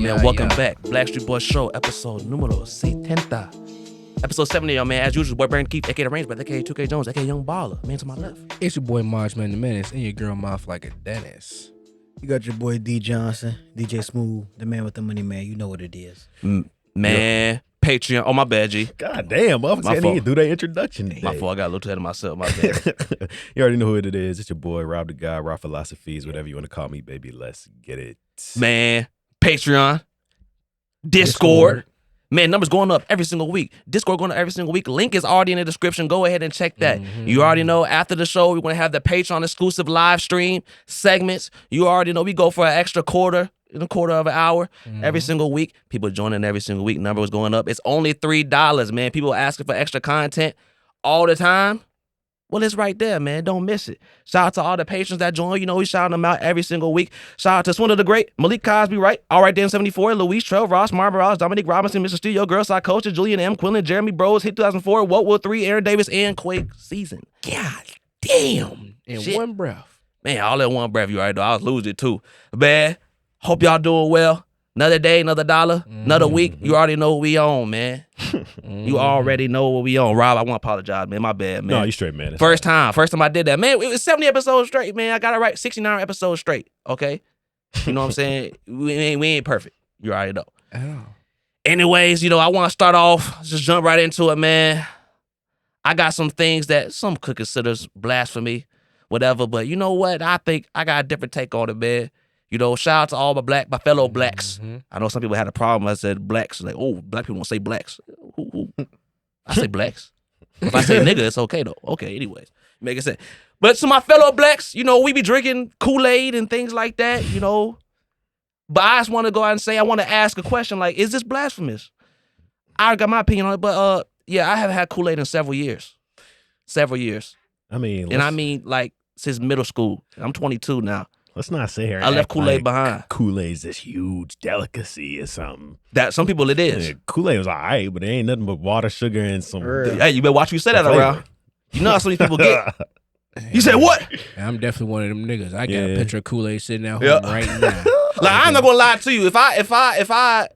man. Welcome back. Blackstreet Boys Show, episode numero 70. Episode 70, y'all, man. As usual, boy Brandon Keith, aka The Range, but aka 2K Jones, aka Young Baller. Man to my left. It's your boy Marge Man the Menace and your girl mouth like a dentist. You got your boy D Johnson, DJ Smooth, the man with the money, man. You know what it is. Man, Patreon. Oh, my bad, G. God damn, motherfuckers can't even do their introduction today. My fault. I got a little too ahead of myself. My bad. You already know who it is. It's your boy, Rob the Guy, Raw Philosophies, whatever you want to call me, baby. Let's get it. Man, Patreon. Discord. Man, numbers going up every single week. Discord going up every single week. Link is already in the description. Go ahead and check that. You already know after the show, we're going to have the Patreon exclusive live stream segments. You already know we go for an extra quarter of an hour every single week. People joining every single week. Number was going up. It's only $3, man. People asking for extra content all the time. Well, it's right there, man. Don't miss it. Shout out to all the patrons that join. You know, we shouting them out every single week. Shout out to Swindle the Great, Malik Cosby, right? All right, Dan 74, Louise Trell, Ross, Marber Ross, Dominique Robinson, Mr. Studio, Girl Side Coach, Julian M, Quillen, Jeremy Bros, Hit 2004, What Will 3, Aaron Davis, and Quake Season. God damn. In Shit. one breath. Man, all in one breath. You already know. I was losing it too. Man, hope y'all doing well. Another day, another dollar, another week. You already know what we on, man. You already know what we on. Rob, I want to apologize, man. My bad, man. No, you straight, man. First time I did that. Man, it was 70 episodes straight, man. I got it right. 69 episodes straight, okay? You know what I'm saying? We ain't perfect. You already know. Oh. Anyways, you know, I want to start off, just jump right into it, man. I got some things that some could consider blasphemy, whatever, but you know what? I think I got a different take on it, man. You know, shout out to all my fellow blacks. I know some people had a problem. I said blacks. Like, oh, black people don't say blacks. Who? I say blacks. If I say nigga, it's okay, though. Okay, anyways. Making sense. But to my fellow blacks, you know, we be drinking Kool Aid and things like that, you know. But I just want to go out and say, I want to ask a question, like, is this blasphemous? I got my opinion on it, but yeah, I haven't had Kool Aid in several years. I mean, like, since middle school. I'm 22 now. Let's not sit here and I left Kool-Aid like behind. Kool-Aid's this huge delicacy or something. That some people it is. Yeah, Kool-Aid was all right, but it ain't nothing but water, sugar, and some... Hey, you better watch what you say that around. You know how some of these people get. You said what? I'm definitely one of them niggas. I got a picture of Kool Aid sitting at home right now. Like, I'm not gonna lie to you. If I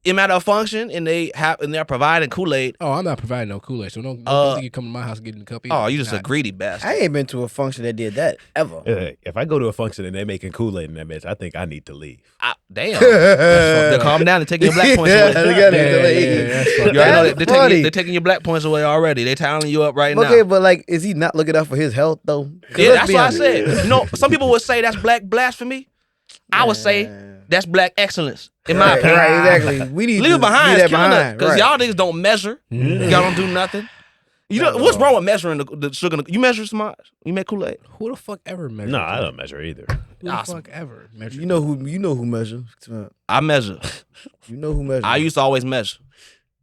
am at a function and they're providing Kool Aid. Oh, I'm not providing no Kool Aid, so don't think you come to my house and get in the cup. Oh, you just a greedy bastard. I ain't been to a function that did that ever. If I go to a function and they're making Kool-Aid in that bitch, I think I need to leave. Damn. They're calming down and taking your black points away. They're taking your black points away already. They're tallying you up right now. Okay, but like, is he not looking out for his health though? Yeah, that's what I said. You know, some people would say that's black blasphemy. I would say that's black excellence. In my opinion. Right, exactly. We need leave to it behind. leave that behind. Because y'all niggas don't measure. Y'all don't do nothing. You know what's wrong with measuring the sugar? You measure smart. You make Kool Aid. Who the fuck ever measures? No, I don't measure either. Who the fuck ever measures? You know who measures. I measure. You know who measures. I used to always measure.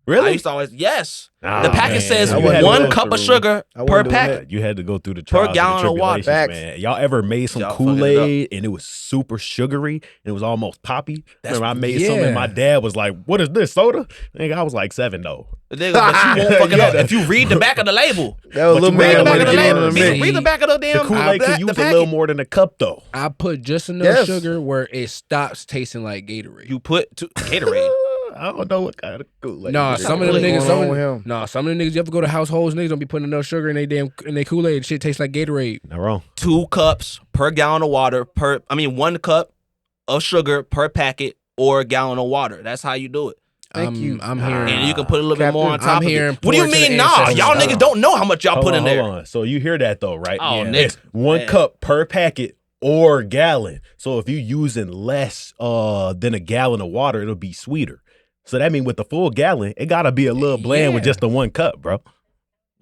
Really? I used to always, yes. Oh, the packet says man. 1 cup of sugar per packet. You had to go through the trials and gallon of water. tribulations, man. Y'all ever made some Kool-Aid and it was super sugary and it was almost poppy? Remember I made some and my dad was like, "What is this, soda?" Nigga, I was like 7 though. But you won't fuck it up if you read the back of the label. That was a little read the back of the man label. Read the back of the damn The Kool-Aid could use a packet. little more than a cup though. I put just enough sugar where it stops tasting like Gatorade. You put Gatorade. I don't know what kind of Kool-Aid. Nah, some of them niggas, some of you have to go to households. Niggas don't be putting enough sugar in they Kool-Aid. Shit tastes like Gatorade. Not wrong. 2 cups per gallon of water 1 cup of sugar per packet or a gallon of water. That's how you do it. Thank you. I'm hearing. And you can put a little bit more on top of it. What do you pour to mean, the nah? ancestors. Y'all niggas don't know how much y'all put in there. Hold on. So you hear that though, right? Oh, yeah. nigga. It's 1 cup per packet or gallon. So if you using less than a gallon of water, it'll be sweeter. So that means with the full gallon, it gotta be a little bland with just the 1 cup, bro.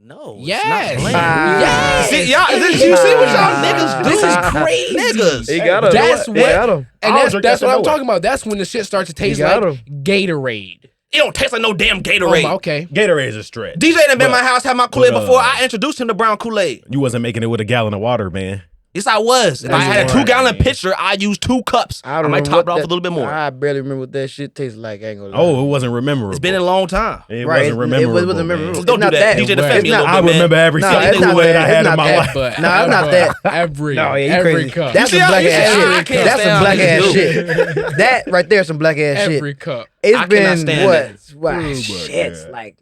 No, Yes. it's not bland. Yes. See, y'all, you see what y'all niggas do? This is crazy. Niggas. He got him. That's He what. got him. And I don't that's drink what that I'm to talking about. That's when the shit starts to taste got like Gatorade. It don't taste like no damn Gatorade. Oh, okay. Gatorade's a stretch. DJ done been in my house, had my Kool-Aid but, before. I introduced him to brown Kool-Aid. You wasn't making it with a gallon of water, man. Yes, I was. If I had a 2-gallon pitcher, I used 2 cups. I might top it off a little bit more. I barely remember what that shit tastes like. I ain't gonna lie. Oh, it wasn't memorable. It's been a long time. It wasn't memorable. It wasn't memorable. Don't do that. DJ, defend me a little bit, I remember every single Kool-Aid I had in my life. But No, it's not that. Every crazy. cup. That's some black ass shit. That's some black ass shit. That right there, some black ass shit. Every cup. It's been what? Oh, Shit, like.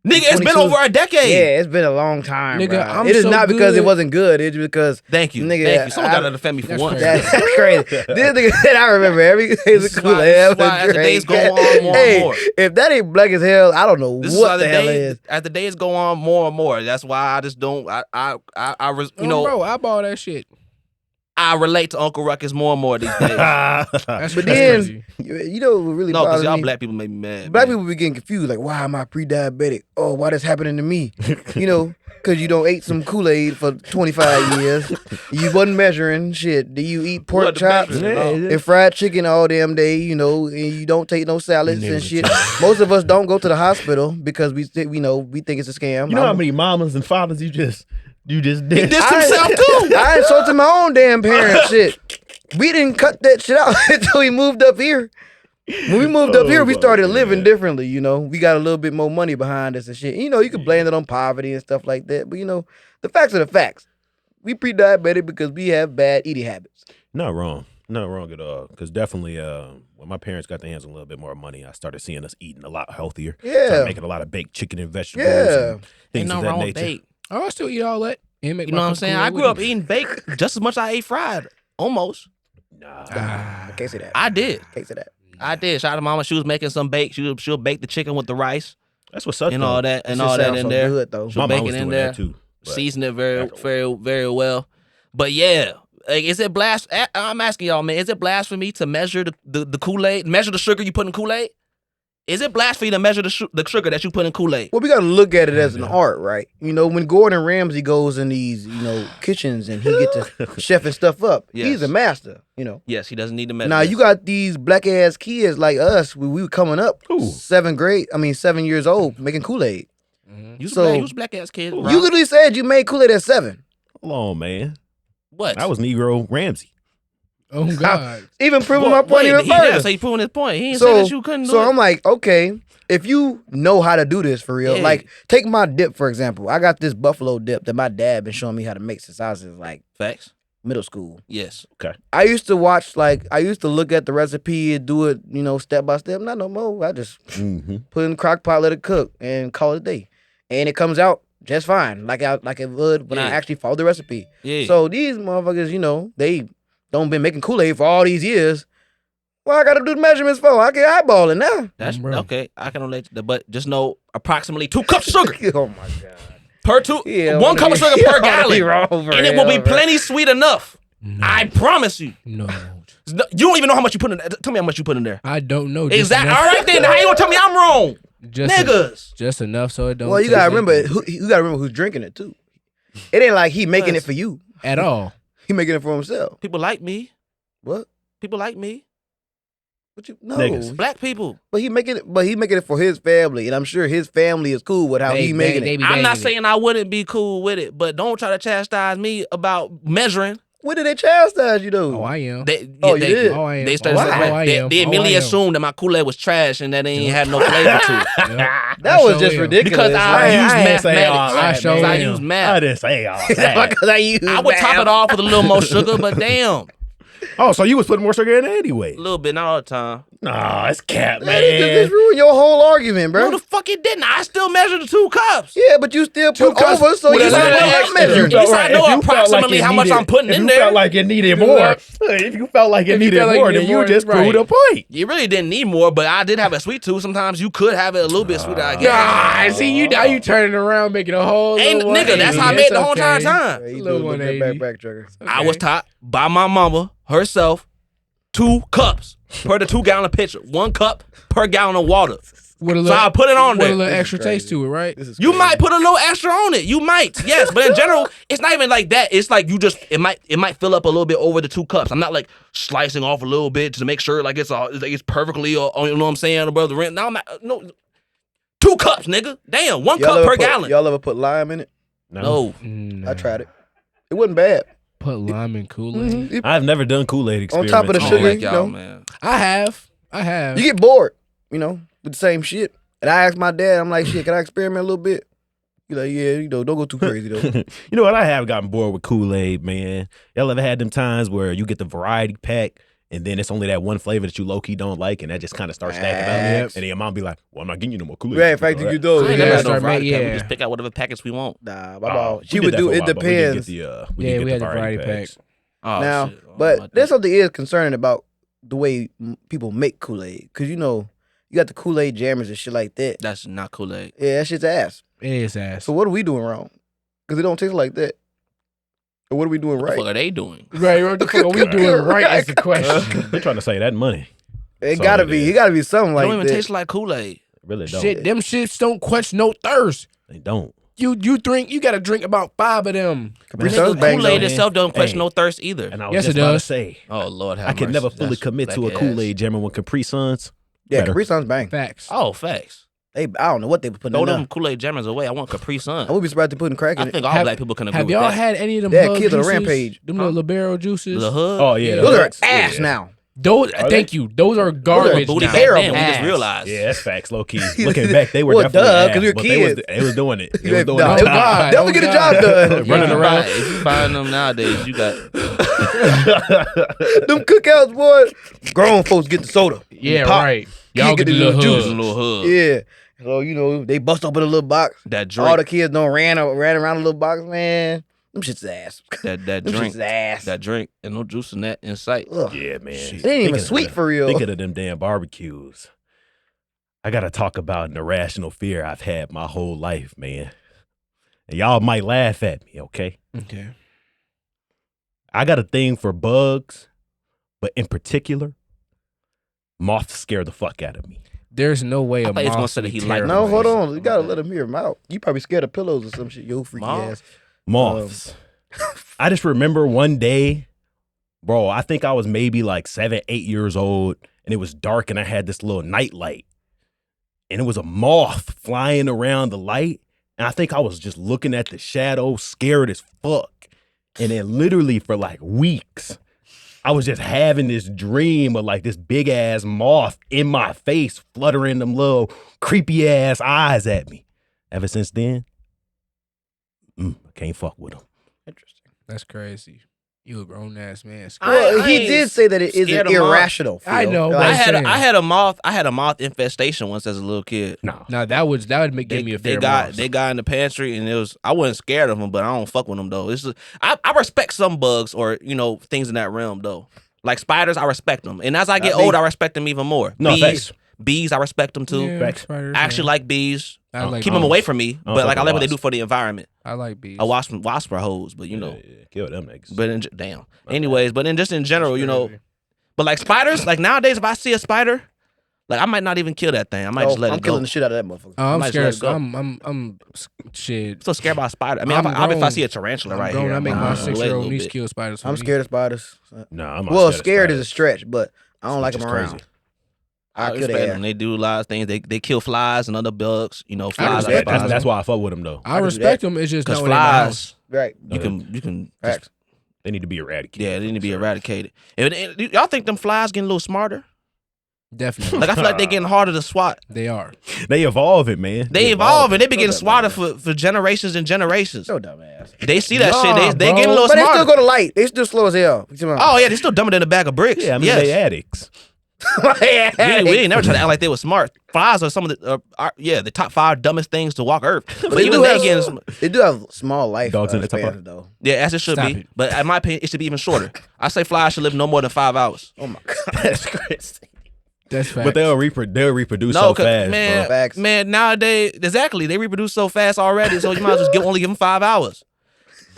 Nigga, it's been over a decade. Yeah, it's been a long time, Nigga, bro. I'm It is so not because good. it wasn't good. It's because Thank you. Nigga, Thank you. Someone got to defend me for That's once. crazy. that's crazy. This nigga said I remember every This is Kool why- Aid. this is why as the days go on more and more. If that ain't black as hell, I don't know This is what how the hell it is. as the days go on more and more. That's why I just don't. You know, bro, I bought that shit. I relate to Uncle Ruckus more and more these days. That's But crazy. then, you know what really No, because bothers y'all me? black people make me mad. Black man. people be getting confused. Like, why am I pre-diabetic? Oh, why this happening to me? You know, because you don't ate some Kool Aid for 25 years. You wasn't measuring shit. Do you eat pork Wasn't chops measuring, and fried chicken all damn day? You know, and you don't take no salads and shit. Most of us don't go to the hospital because we think it's a scam. You know how many mamas and fathers you just He did? dissed himself too. I insulted my own damn parents. Shit, we didn't cut that shit out until we moved up here. When we moved up here, we started living differently. You know, we got a little bit more money behind us and shit. You know, you can blame it on poverty and stuff like that, but you know, the facts are the facts. We pre-diabetic because we have bad eating habits. Not wrong at all. Because definitely, when my parents got their hands on a little bit more money, I started seeing us eating a lot healthier. Yeah. Started making a lot of baked chicken and vegetables. Yeah. And Ain't things no of that wrong with nature. bake. Oh, I still eat all that. And make You know what I'm saying? I grew up eating. eating baked just as much as I ate fried. Almost. I can't say that. I did. Can't say that. I did. Shout out to mama. She was making some bake. She'll bake the chicken with the rice That's what's up. and all that Shit all that sounds in so there. good, though. She'll My bake mom it was in doing there. that too. but- Season it very well. But yeah, like, is it I'm asking y'all, man, is it blasphemy to measure the Kool-Aid, measure the sugar you put in Kool-Aid? Is it blasphemy to measure the sugar that you put in Kool-Aid? Well, we got to look at it as an art, right? You know, when Gordon Ramsay goes in these, kitchens and he get to chefing stuff up, he's Yes. a master, you know. Yes, he doesn't need to measure. Now, you got these black-ass kids like us, when we were coming up, Ooh. 7 years old, making Kool-Aid. You was so- black ass kid. You literally said you made Kool-Aid at 7. Hold on, man. What? I was Negro Ramsey. Oh God. Even proving my point even Yeah, further. so he proving his point. He didn't So- say that you couldn't do So it. I'm like, okay, if you know how to do this for real, Yeah. like take my dip for example. I got this buffalo dip that my dad been showing me how to make since I was in like Facts. middle school. Yes. I used to look at the recipe and do it, step by step. Not no more. I just Mm-hmm. put in the crock pot, let it cook, and call it a day. And it comes out just fine, like it would when I Yeah. actually follow the recipe. Yeah. So these motherfuckers, they don't been making Kool-Aid for all these years. Well, I gotta do the measurements for. I can eyeball it now. That's Bro. okay. I can relate to that, but just know approximately 2 cups of sugar Oh my god. per two. Yeah, 1 cup of sugar per gallon, and and it will be plenty sweet enough. No. I promise you. No. You don't even know how much you put in. Tell me how much you put in there. I don't know. Just Exactly. enough- All right then. How you gonna tell me I'm wrong, Just niggas? just enough so it don't. Well, you taste gotta like remember. You gotta remember who's drinking it too. It ain't like he making it for you. at all. He making it for himself. People like me. What? People like me. What you? No. Niggas. Black people. But he making it. But he making it for his family, and I'm sure his family is cool with how he making it. be I'm not banging it. saying I wouldn't be cool with it, but don't try to chastise me about measuring. What did they chastise you though? Oh, I am. Oh, you did? Oh, I am. They started. Why? Oh, I am. They Oh, immediately I am. assumed that my Kool-Aid was trash and that it ain't had no flavor to it. Yeah. That I was sure just am. ridiculous. Because I ain't use say mathematics. all that, I sure man. I am. use I math. didn't say all that. Because I use I would top math. it off with a little more sugar, but damn, Oh, so you was putting more sugar in it anyway? a little bit, not all the time. Nah, it's cat, Man, this man. just ruined your whole argument, bro. No, the fuck it didn't. I still measured the 2 cups. Yeah, but you still put cups. over, so Well, you that's said what I'm I'm measuring. At least I know approximately how much I'm putting in If you there. felt like it needed more, if you felt like it If you needed felt like more, it then needed you more, just right. proved a point. You really didn't need more, but I did have a sweet tooth. Sometimes you could have it a little bit sweeter, I guess. Nah, see you now you turning around making a whole. Ain't little nigga, that's how I 180. made It's the whole entire okay. time. He Little do look that 180. back trigger. I was taught by my mama herself 2 cups per the 2-gallon pitcher. 1 cup per gallon of water. With a So I put it on with a there. little This is extra taste crazy. to it, right? This is You crazy. might put a little extra on it. You might, yes. But in general, it's not even like that. It's like it might fill up a little bit over the 2 cups. I'm not like slicing off a little bit to make sure like it's perfectly. You know what I'm saying above the rim. No, I'm not. No, 2 cups, nigga. Damn, 1 Y'all cup ever per put- gallon. Y'all ever put lime in it? No, I tried it. It wasn't bad. Put lime in Kool-Aid. I've never done Kool Aid On experiments. top of the I don't sugar, like you y'all, know. man. I have. You get bored, with the same shit. And I asked my dad, I'm like, shit, can I experiment a little bit? He's like, yeah, don't go too crazy though. You know what? I have gotten bored with Kool Aid, man. Y'all ever had them times where you get the variety pack and then it's only that one flavor that you low key don't like, and that just kind of starts stacking up, Facts. and then your mom be like, "Well, I'm not getting you no more Kool Aid." Yeah, in fact, you do. I ain't Yeah, never had start no variety make- pack. We yeah. just pick out whatever packets we want. Nah, my mom. She we would did that do. for a It while, but we depends. did Yeah, we had the variety variety packs. Oh, Now, shit. I don't know but about there's that. something is concerning about the way people make Kool Aid, because you got the Kool Aid jammers and shit like that. That's not Kool Aid. Yeah, that shit's ass. It is ass. So what are we doing wrong? Because it don't taste like that. Or what are we doing What the fuck right? are they doing? Right, what the fuck are we doing right is the question. They're trying to say that money. It So gotta it be. is. It gotta be something They like don't even that. taste like Kool Aid. It really don't. Shit, them shits don't quench no thirst. They don't. You gotta drink about 5 of them. Capri Sun's Nigga, bang Kool Aid though. itself don't quench Hey. no thirst either. And I was Yes, just it about to does. say, Oh Lord, have I could mercy. never fully That's commit to a black Kool ass. Aid jammer when Capri Suns. Yeah, better. Capri Sun's bang. Facts. Oh, facts. I don't know what they putting Throw in them there. Kool Aid jammers away. I want Capri Sun. I would be surprised they putting crack in I it. think all Have- black people can agree Have with y'all that. had any of them Yeah, hug kids on a juices? rampage. Them little libero juices? The hood. Oh yeah, Those are that's- ass yeah. now. Those, Are thank they? you. Those are garbage booty now. back then. We Terrible. just realized. Yeah, that's facts, low key. Looking back, they were Well, definitely duh, ass, 'cause we were but kids. they was doing it. They Yeah, was doing nah, it. it was- God. Definitely get the job done. Running If you around. buy- If you find them nowadays, you got Them cookouts, boy. Grown folks get the soda. Yeah, Pop. right. You Y'all get get the the little little a juice. little hood. Yeah. So, they bust open a little box. That All drink. the kids don't ran around a little box, man. Them shit's ass. That Them drink. shit's ass. That drink. And no juice in that in sight. Ugh. Yeah, man. It ain't even sweet for real. Thinking of them damn barbecues. I gotta talk about an irrational fear I've had my whole life, man. And y'all might laugh at me, okay? Okay. I got a thing for bugs, but in particular, moths scare the fuck out of me. There's no way I a thought he was gonna moth say that would he be liked No, terrifying. hold on. You My gotta bad. let him hear him out. You probably scared of pillows or some shit. Yo, freaky Moth? ass. Moths. I just remember one day, bro, I think I was maybe like 7, 8 years old, and it was dark, and I had this little night light. And it was a moth flying around the light. And I think I was just looking at the shadow, scared as fuck. And then literally for like weeks, I was just having this dream of like this big ass moth in my face, fluttering them little creepy ass eyes at me. Ever since then, I can't fuck with them. Interesting. That's crazy. You a grown ass man. Well, I he ain't did say that it is scared an of moths. irrational. I Phil. know, Like, but- I had a moth infestation once as a little kid. No. Now that would give me a fear. They got in the pantry and I wasn't scared of them, but I don't fuck with them though. I respect some bugs or things in that realm though. Like spiders, I respect them, and as I get Not me. older, I respect them even more. No, bees, I respect them too. Facts. Spiders, I actually yeah. like bees. I like Keep them bees. away from me, don't but like fuck I like what they with do for the environment. I like bees. A wasp are hoes, but Yeah, kill them niggas. but damn. Anyways, but just in general, Crazy. but like spiders, like nowadays, if I see a spider, like I might not even kill that thing. I might just let I'm it killing go. the shit out of that motherfucker. Oh, I'm might just scared. let it go. I'm shit. I'm so scared about a spider. I mean, I'm if I grown. see a tarantula I'm right grown. here, I make I'm my gonna wait a 6-year-old little niece bit. kill spiders. For I'm me. scared of spiders. Nah, I'm not Well, of scared is a spiders. stretch, but I don't like Which them is around. crazy. I kill respect their them. ass. They do a lot of things. They kill flies and other bugs. Flies. respect are that. That's why I fuck with them though. I can do respect them. It's just because not when they're in my house. flies Right. you can Facts. They need to be eradicated. yeah, they need to be eradicated. And y'all think them flies getting a little smarter? Definitely, Like I feel like they getting harder to swat. they are. They evolve it, man. They evolve and they be No getting dumbass. swatted for generations and generations. So dumbass. They see that Nah, shit. They bro. getting a little But they smarter. still go to light. They still slow as hell. Oh yeah, they still dumber than a bag of bricks. Yeah, I mean yes. they addicts. We ain't never try to act like they were smart. Flies are some of the the top 5 dumbest things to walk Earth. But they even do they have- getting They do have small life Dogs in the top spans, part. though. yeah, as it should Stop be. it. But in my opinion, it should be even shorter. I say flies should live no more than 5 hours. Oh my god. That's crazy. That's facts. But they'll reproduce No, so 'cause, fast, man, bro. Facts. man, nowadays exactly they reproduce so fast already. So you might as well only give them 5 hours.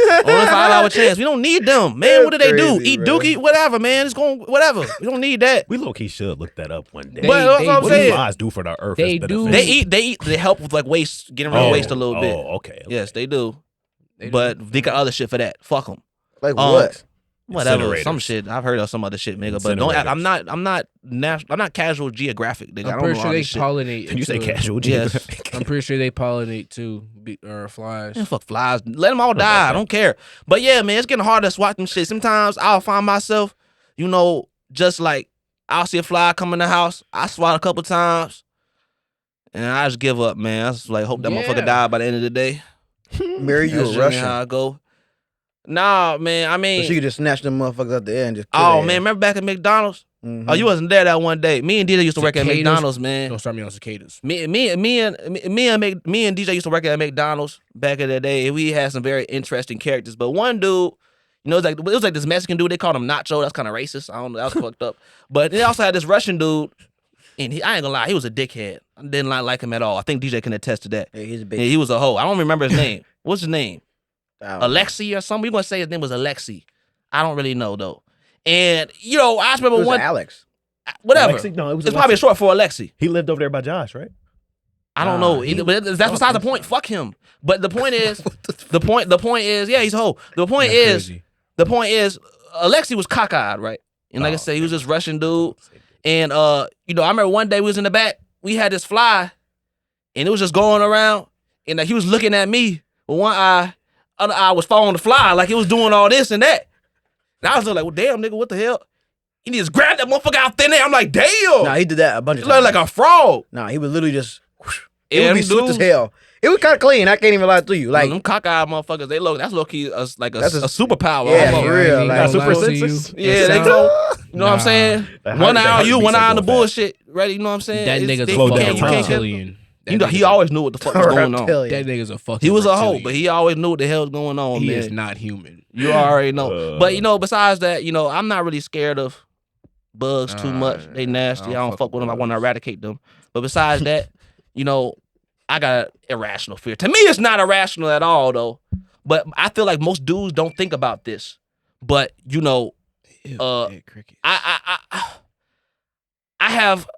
Only a 5-hour chance. We don't need them, man. What do they do? Crazy, Eat bro. dookie, whatever, man. It's going whatever. We don't need that. We low key should look that up one day. They- But that's they what I'm do. What do saying. flies do for the earth? They as do. benefits? They help with like waste, getting rid of waste a little bit. Oh, okay. Yes, they do. They do. But they got other shit for that. Fuck them. Like Um, what? Whatever, some Incinerators. shit. I've heard of some other shit, nigga. But don't. I'm not casual geographic, nigga. I I'm don't pretty know sure all they this shit. pollinate. Can you say into- casual Yes. geographic? I'm pretty sure they pollinate too, or flies. Man, fuck flies. Let them all die. I don't care. But yeah, man, it's getting hard to swat them shit. Sometimes I'll find myself, just like I'll see a fly come in the house. I swat a couple times, and I just give up, man. I just like hope that motherfucker Yeah. die by the end of the day. Mary, you That's a generally Russian. how I go. Nah, man. I So mean, she could just snatch them motherfuckers out the air and just kill oh their man, remember back at McDonald's? ass. Oh, you wasn't there that one day. Me and DJ used to work at Cicadas? McDonald's, man. Don't start me on cicadas. Me and DJ used to work at McDonald's back in the day. And we had some very interesting characters. But one dude, it was like this Mexican dude. They called him Nacho. That's kind of racist. I don't know. That was fucked up. But they also had this Russian dude, and I ain't gonna lie, he was a dickhead. I didn't like him at all. I think DJ can attest to that. Yeah, he's a Yeah, bitch. he was a hoe. I don't remember his name. What's his name? I don't know. Alexi or something? We're gonna say his name was Alexi. I don't really know though. And I just It remember was one. Alex. Whatever. Alexi? No, it was It's probably Alexi. short for Alexi. He lived over there by Josh, right? I don't know either, but that's beside the point. Fuck him. But the point is, the point is, yeah, he's a hoe. The point is, Alexi was cockeyed, right? And like I said, he was this Russian dude. And I remember one day we was in the back, we had this fly, and it was just going around, and he was looking at me with one eye, other eye was following the fly, like it was doing all this and that. And I was like, well, damn, nigga, what the hell? He just grabbed that motherfucker out thin there. I'm like, damn. Nah, he did that a bunch of It looked times. like a frog. Nah, he would literally just. It Yeah, would be them swift as dudes- hell. It was kind of clean. I can't even lie to you. Like Like, them cockeyed motherfuckers, that's low key like a That's a- superpower. Yeah, almost. for real, like- super senses? Yeah, they go. You know what I'm saying? That One heart- eye on that you, heartbeat one eye on the so fast. bullshit. Ready? You know what I'm saying? That It's- nigga's they- a slow you down can't- fucking you can't kill- reptilian. He always knew what the fuck was going on. reptilian. That nigga's a fucking. He was a hoe, reptilian. but he always knew what the hell was going on, He man. is not human. You already know. But besides that, I'm not really scared of bugs too much. They nasty. I don't fuck with them. I want to eradicate them. But besides that, I got irrational fear. To me, it's not irrational at all, though. But I feel like most dudes don't think about this. But Ew, cricket. I have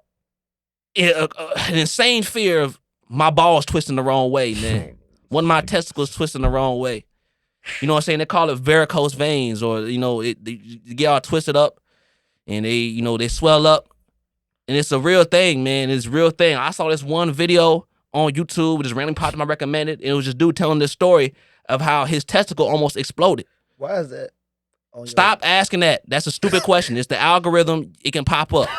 an insane fear of my balls twisting the wrong way, man. One of my testicles twisting the wrong way. You know what I'm saying? They call it varicose veins, or they get all twisted up, and they swell up, and it's a real thing, man. It's a real thing. I saw this one video on YouTube, just randomly popped in my recommended, and it was just dude telling this story of how his testicle almost exploded. Why is that? on your- Stop asking that. That's a stupid question. It's the algorithm. It can pop up.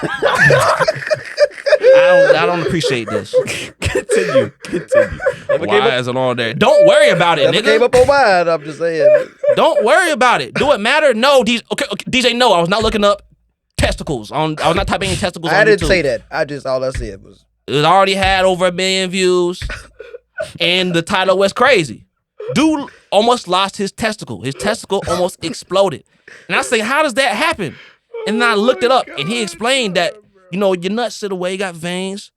I don't appreciate this. Continue. Why is it on there? Don't worry about it, Never came nigga. up on mine. I'm just saying. Don't worry about it. Do it matter? No, DJ. Okay, DJ. No, I was not looking up testicles I was not typing in testicles. I on didn't YouTube. say that. All I said was. It already had over 1 million views, and the title was crazy. Dude almost lost his testicle. His testicle almost exploded. And I say, how does that happen? And then I looked it up, and he explained that, your nuts sit away, got veins,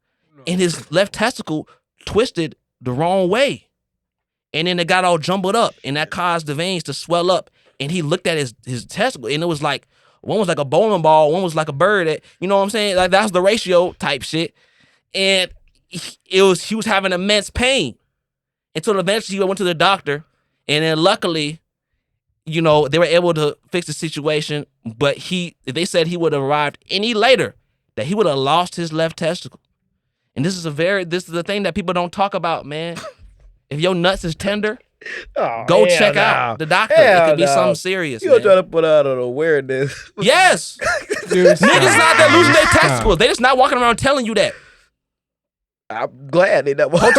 and his left testicle twisted the wrong way. And then it got all jumbled up, and that caused the veins to swell up. And he looked at his testicle, and it was like, one was like a bowling ball, one was like a bird. You know what I'm saying? Like, that's the ratio type shit. And he was having immense pain until eventually he went to the doctor, and then luckily, they were able to fix the situation. But they said he would have arrived any later, that he would have lost his left testicle. And this is the thing that people don't talk about, man. If your nuts is tender, go check out the doctor. It could be something serious. You gonna Man. try to put out an awareness? Yes, Dude, niggas out there losing their testicles. They just not walking around telling you that. I'm glad they not. Whole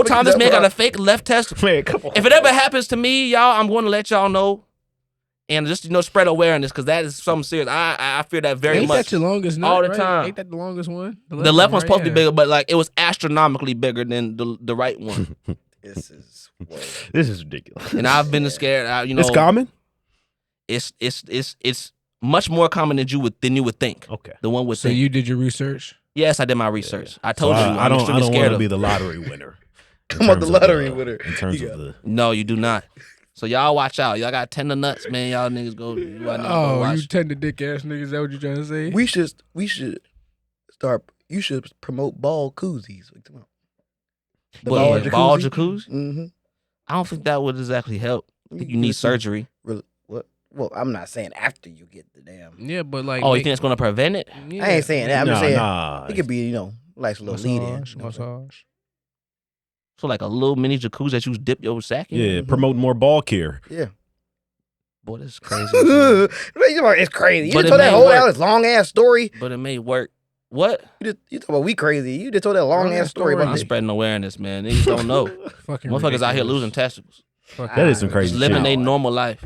time this man got a fake left testicle. Man, come on. If it ever happens to me, y'all, I'm going to let y'all know, and just spread awareness, because that is something serious. I fear that very Ain't much. that your longest nut, all the right? time. Ain't that the longest one? The left one's right? supposed to be Yeah. bigger, but like it was astronomically bigger than the right one. This is. This is ridiculous. And I've been scared. It's common. It's much more common than you would think. Okay. The one would So think. you did your research? Yes, I did my research. I So told you. I I'm don't extremely want scared to of. be the lottery winner. in I'm on the terms of lottery winner. In terms You of the. No, you do not. So y'all watch out. Y'all got tender nuts, man. Y'all niggas go. Y'all niggas go Oh, watch. you tender dick ass niggas. Is that what you trying to say? We should start. You should promote ball koozies. The Ball jacuzzi? Mm-hmm. I don't think that would exactly help. I think you need surgery. What? Well, I'm not saying after you get the damn. Yeah, but like, Oh, you think it's gonna prevent it? yeah. I ain't saying that. I'm just saying Nah. it could be, like a little lead in. massage. So like a little mini jacuzzi that you dip your sack in. Yeah, promote more ball care. Yeah. Boy, this is crazy. It's crazy. You But just it told that may whole work. ass long ass story. But it may work. What? You talk about we crazy. You just told that long ass story I'm about this. spreading awareness, man. Niggas don't know. Fucking Motherfuckers out here ridiculous. losing testicles. That is some crazy Just living shit. their normal life.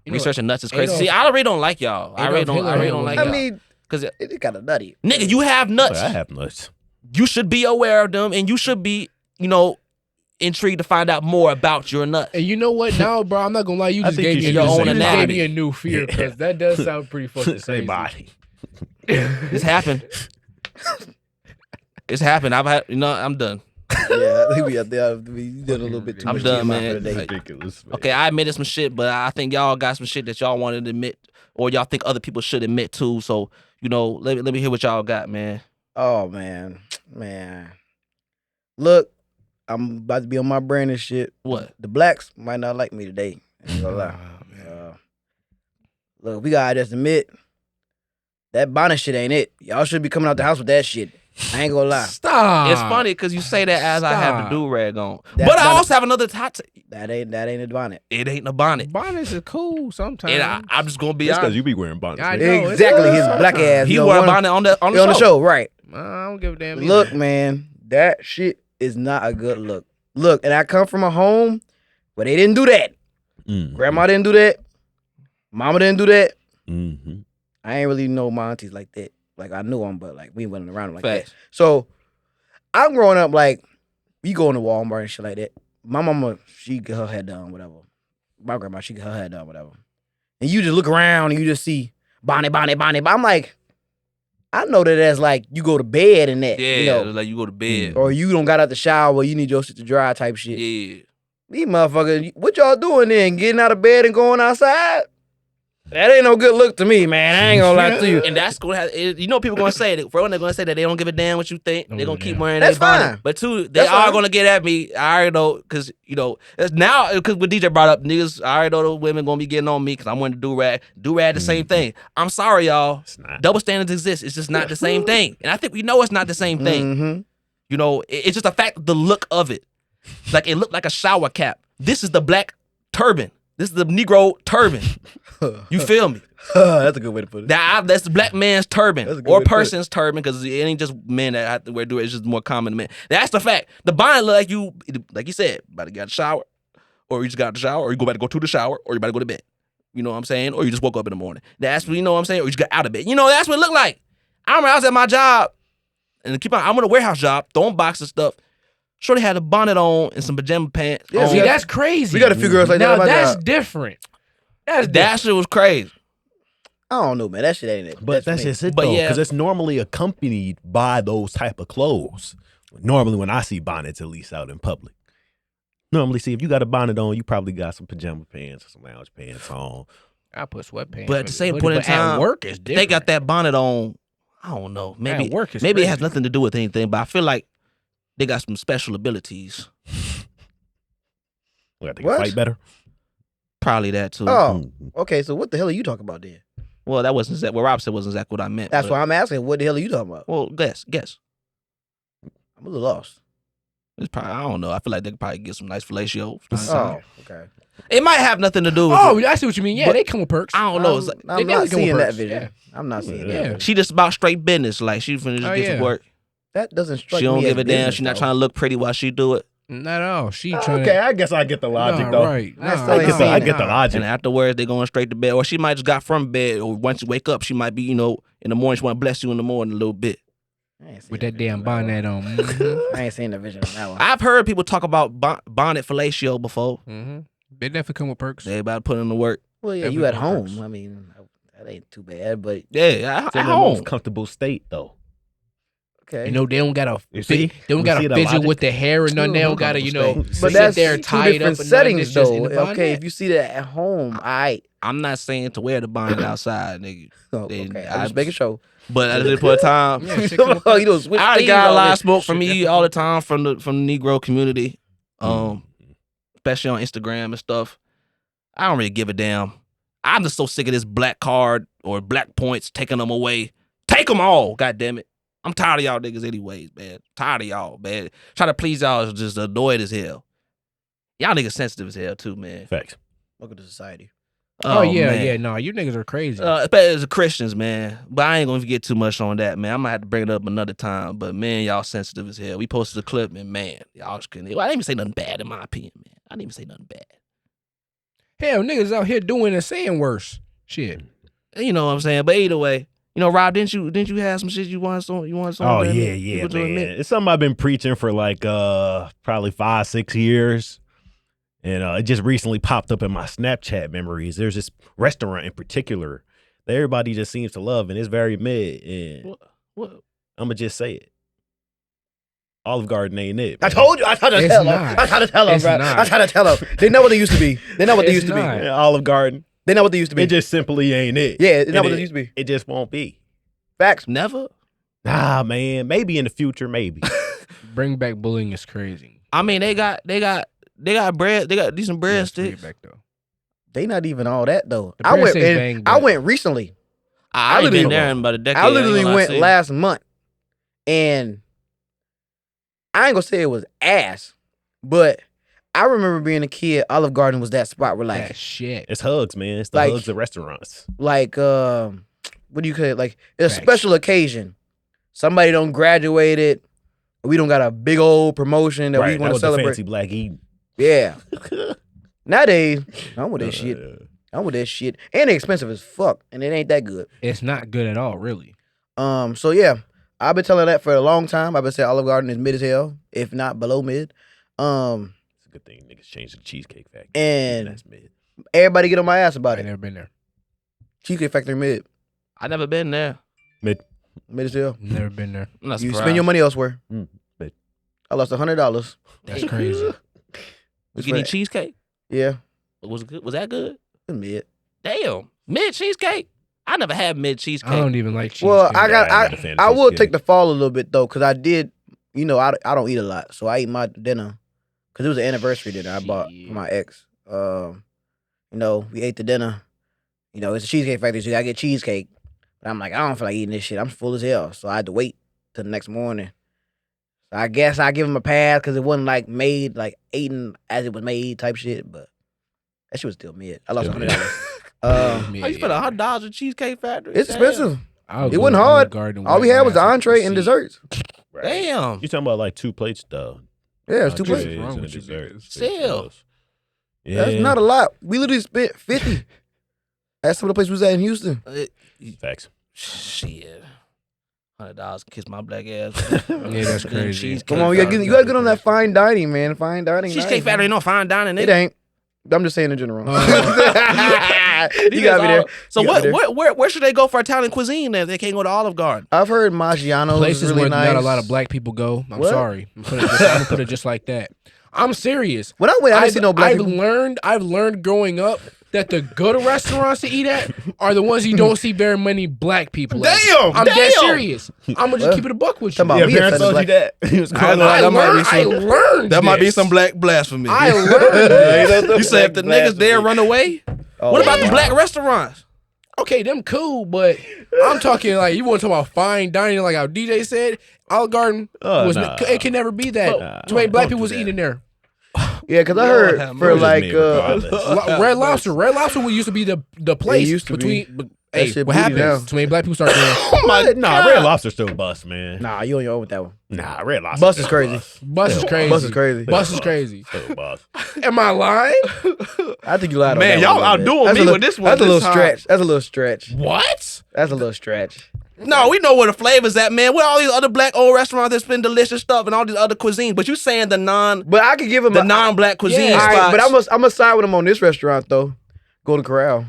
You know, Researching nuts is crazy. Adolf- See, I really don't like y'all. I really don't like I y'all. mean, Cause it's kind of nutty. nigga, you have nuts. I have nuts. You should be aware of them, and you should be, intrigued to find out more about your nuts. And you know what? Now, bro, I'm not gonna lie. You I just think gave you me should your just own say anatomy. body. Gave me a new fear because that does sound pretty fucking Say crazy. body. This happened. It's happened. I'm done. Yeah, I think we out there. We did a little bit too I'm much done, TMI man. for the day. Like, Ridiculous. Man. Okay, I admitted some shit, but I think y'all got some shit that y'all wanted to admit, or y'all think other people should admit too. So, let me hear what y'all got, man. Oh man. Look, I'm about to be on my brand and shit. What? The blacks might not like me today. I ain't gonna lie. Look, we gotta just admit that bonnet shit ain't it. Y'all should be coming out the house with that shit. I ain't gonna lie. Stop. It's funny because you say that as I have the Stop. do-rag on. That's But I not also have another hot take. That ain't a bonnet. It ain't a bonnet. Bonnets are cool sometimes. And I'm just going to be That's because honest. you be wearing bonnets. I man. know. it's Exactly, cool his black sometimes. ass. He you know, wore a one- bonnet on the on the show, right? I don't give a damn. Look, either. man, that shit is not a good look. Look, and I come from a home where they didn't do that. Grandma didn't do that. Mama didn't do that. Mm-hmm. I ain't really know my aunties like that. Like, I knew them, but like we wasn't around them like Facts. that. So I'm growing up like we going to Walmart and shit like that. My mama, she get her hair done, whatever. My grandma, she get her hair done, whatever. And you just look around and you just see bonnet. But I'm like, I know that as like you go to bed and that, Yeah, like you go to bed. or you don't got out the shower, you need your shit to dry type shit. Yeah. These motherfuckers, what y'all doing then? Getting out of bed and going outside? That ain't no good look to me, man. I ain't gonna lie to you. And that's going to have, people going to say that. For one, they're going to say that they don't give a damn what you think. They're going to keep wearing their That's fine. bonnet. But two, they That's are fine. going to get at me. I already know, because, it's now, because what DJ brought up, niggas, I already know the women going to be getting on me because I'm wearing the do-rag. Do-rag the same thing. I'm sorry, y'all. It's not. Double standards exist. It's just not the same thing. And I think we know it's not the same thing. Mm-hmm. It's just a fact of the look of it. Like, it looked like a shower cap. This is the black turban. This is the Negro turban. You feel me? That's a good way to put it. That's the black man's That's a turban good or way to put it. person's turban because it ain't just men that have to wear do it. It's just more common to men. That's the fact. The bonnet look like you said, about to get out the shower, or you just got out the shower, or you about to go to the shower, or you about to go to bed. You know what I'm saying? Or you just woke up in the morning. That's what, you know what I'm saying? Or you just got out of bed. That's what it looked like. I remember I was at my job, and I'm on a warehouse job, throwing boxes and stuff. Shorty had a bonnet on and some pajama pants. Yeah, on. See, that's crazy. We got a few girls like that now at my that's job. different. That's That different. shit was crazy. I don't know, man. That shit ain't it. But that's me. just it, But though, yeah. because it's normally accompanied by those type of clothes. Normally, when I see bonnets, at least out in public, normally see if you got a bonnet on, you probably got some pajama pants or some lounge pants on. I put sweatpants. But at the same but point in at time, work is different. they got that bonnet on. I don't know. Maybe At work is maybe it crazy. has nothing to do with anything, but I feel like they got some special abilities. We got to What? fight better. Probably that too. Oh, Mm. okay. So what the hell are you talking about then? Well, that wasn't exactly what Rob said. Wasn't exactly what I meant. That's but- why I'm asking. What the hell are you talking about? Well, guess. I'm a little lost. It's probably, I don't know. I feel like they could probably get some nice fellatio. Oh, okay. It might have nothing to do with Oh, it. I see what you mean. Yeah, But- they come with perks. I don't know. It's like, I'm They not definitely come seeing with that perks. vision. Yeah. I'm not seeing Yeah. that. she just about straight business. Like she finna just Oh, get yeah. to work. That doesn't strike She me don't as give a damn. business, She not though. trying to look pretty while she do it. Not at all. She trying Okay, to. I guess I get the logic, though. Right. I still Nah, ain't I seen get the it. logic. And afterwards, they going straight to bed, or she might just got from bed, or once you wake up, she might be, in the morning. She want to bless you in the morning a little bit. I ain't seen with the that vision damn on that bonnet on. Mm-hmm. one. I ain't seen the vision on that one. I've heard people talk about bonnet fellatio before. Mm-hmm. They definitely come with perks. They about to put in the work. Well, yeah, Definitely you at no home. perks. I mean, that ain't too bad, but Yeah, It's at in the home. most comfortable state, though. okay. You know, they don't gotta You see? they don't You gotta see the fidget logic? with the hair and nothing. They don't gotta, but sit that's there two tied different up and nothing. settings, It's just in though. the Okay, bonnet. if you see that at home, I'm not saying to wear the bonnet outside, nigga. okay. Then I'm just making sure. But at this point in time, Yeah, shit come with Oh, perks. you don't switch I already things got a on lot of this. smoke from me all the time from the Negro community, especially on Instagram and stuff. I don't really give a damn. I'm just so sick of this black card or black points taking them away. Take them all, goddamn it. I'm tired of y'all niggas anyways, man. Tired of y'all, man. Trying to please y'all is just annoyed as hell. Y'all niggas sensitive as hell too, man. Facts. Welcome to society. Oh yeah, man. yeah. No, you niggas are crazy. Especially as Christians, man. But I ain't gonna get too much on that, man. I'm gonna have to bring it up another time. But man, y'all sensitive as hell. We posted a clip, and man, y'all just couldn't. I didn't even say nothing bad in my opinion, man. I didn't even say nothing bad. Hell, niggas out here doing and saying worse shit. You know what I'm saying? But either way, you know, Rob, didn't you have some shit you want some? Oh yeah, man. It's something I've been preaching for like probably 5-6 years. And it just recently popped up in my Snapchat memories. There's this restaurant in particular that everybody just seems to love, and it's very mid. And What? I'm going to just say it. Olive Garden ain't it. I Man. told you. I tried to It's tell them. not. I tried to tell them, It's bro. not. I tried to tell them. They know what they used to be. They know what they It's used to be. not. Yeah, Olive Garden. They know what they used to be. It just simply ain't it. Yeah, it's not And what they used to be. It just won't be. Facts. Never. Nah, man. Maybe in the future, maybe. Bring back bullying is crazy. I mean, they got bread. They got decent Yeah, bread bring it sticks. back though. They not even all that though. The I bread went. sticks And bang, I but- went recently. I ain't been literally- there in about a decade. I literally ain't gonna lie went to you. last month, and I ain't gonna say it was ass, but I remember being a kid. Olive Garden was that spot where That like, shit. It's hugs, man. It's the Like- hugs of restaurants. what do you call it? Like it's a Facts. special occasion. Somebody don't graduated. We don't got a big old promotion that we Right, want that to was the celebrate. fancy black Eden. Yeah. Nowadays, I'm with that shit. I'm with that shit. And it's expensive as fuck. And it ain't that good. It's not good at all, really. So yeah. I've been telling that for a long time. I've been saying Olive Garden is mid as hell, if not below mid. It's a good thing niggas changed the Cheesecake Factory. And That's mid. everybody get on my ass about I it. never been there. Cheesecake Factory mid. I never been there. Mid as hell. Never been there. I'm not You surprised. spend your money elsewhere. Mid. I lost $100. That's crazy. You get any cheesecake? Yeah. Was it good? Was that good? Mid. Damn, mid cheesecake. I never had mid cheesecake. I don't even like cheesecake. Well, I'm not a fan of I will cheesecake. take the fall a little bit though, cause I did, I don't eat a lot, so I ate my dinner, cause it was an anniversary dinner I bought Shit. for my ex. We ate the dinner. It's a Cheesecake Factory, so you gotta get cheesecake. But I'm like, I don't feel like eating this shit. I'm full as hell, so I had to wait till the next morning. So I guess I give him a pass, cause it wasn't like made, like eaten as it was made type shit. But that shit was still mid. I lost Still $100. Oh, you spent $100 at Cheesecake Factory? It's Damn. expensive. I'll It go wasn't to Olive hard. Garden All we with had my was the ass up entree the and seat. desserts. Right. Damn. You talking about like 2 plates though? Yeah, it's 2 What's plates. wrong and a with you dessert. niggas? Still. Yeah. That's not a lot. We literally spent 50 at some of the places we was at in Houston. Facts. Shit. $100 kiss my black ass. Yeah, that's crazy. Cheesecake Come on, you Factory. gotta get on that fine dining, man. Fine dining. Cheesecake nice, Factory man. no fine dining. It nigga. ain't. I'm just saying in general. you These gotta be all- there. So You gotta be where should they go for Italian cuisine then if they can't go to Olive Garden? I've heard Maggiano's Places is really where nice. not a lot of black people go. I'm What? sorry. I'm gonna put it just like that. I'm serious. When I went, I didn't see no black people. I've learned growing up that the good restaurants to eat at are the ones you don't see very many black people at. Damn, I'm dead damn. serious. I'm gonna just keep it a buck with you. Talking about Yeah, me parents offending told you black- that. He was I calling know out. that might be I some- learned That might be this. some black blasphemy. I learned this. You said if the niggas there run away, Oh, what about the wow. black restaurants? Okay, them cool, but I'm talking like you want to talk about fine dining, like how DJ said. Olive Garden Nah. it can never be that. Nah, Too many black don't people do was that. eating there. Yeah, because I Lord heard have for mercy. like Red Lobster. Red Lobster used to be the place used to be. between. That Hey, shit what booty happens? now. Too many black people start going. Oh my, nah, Red Lobster still bust, man. nah, you on your own with that one. Nah, Red Lobster. Bust is still crazy. Bus is crazy. Bus is crazy. Bus is crazy. Still bust. Am I lying? I think you lied on Man, that y'all one a little outdoing bit. me That's a with this one That's a this little time. stretch. That's a little stretch. What? That's a little stretch. No, we know where the flavors at, man. Where all these other black old restaurants that spend delicious stuff and all these other cuisines. But you saying the But I could give him non-black cuisine All spots. right, but I'm gonna side with him on this restaurant though. Golden Corral.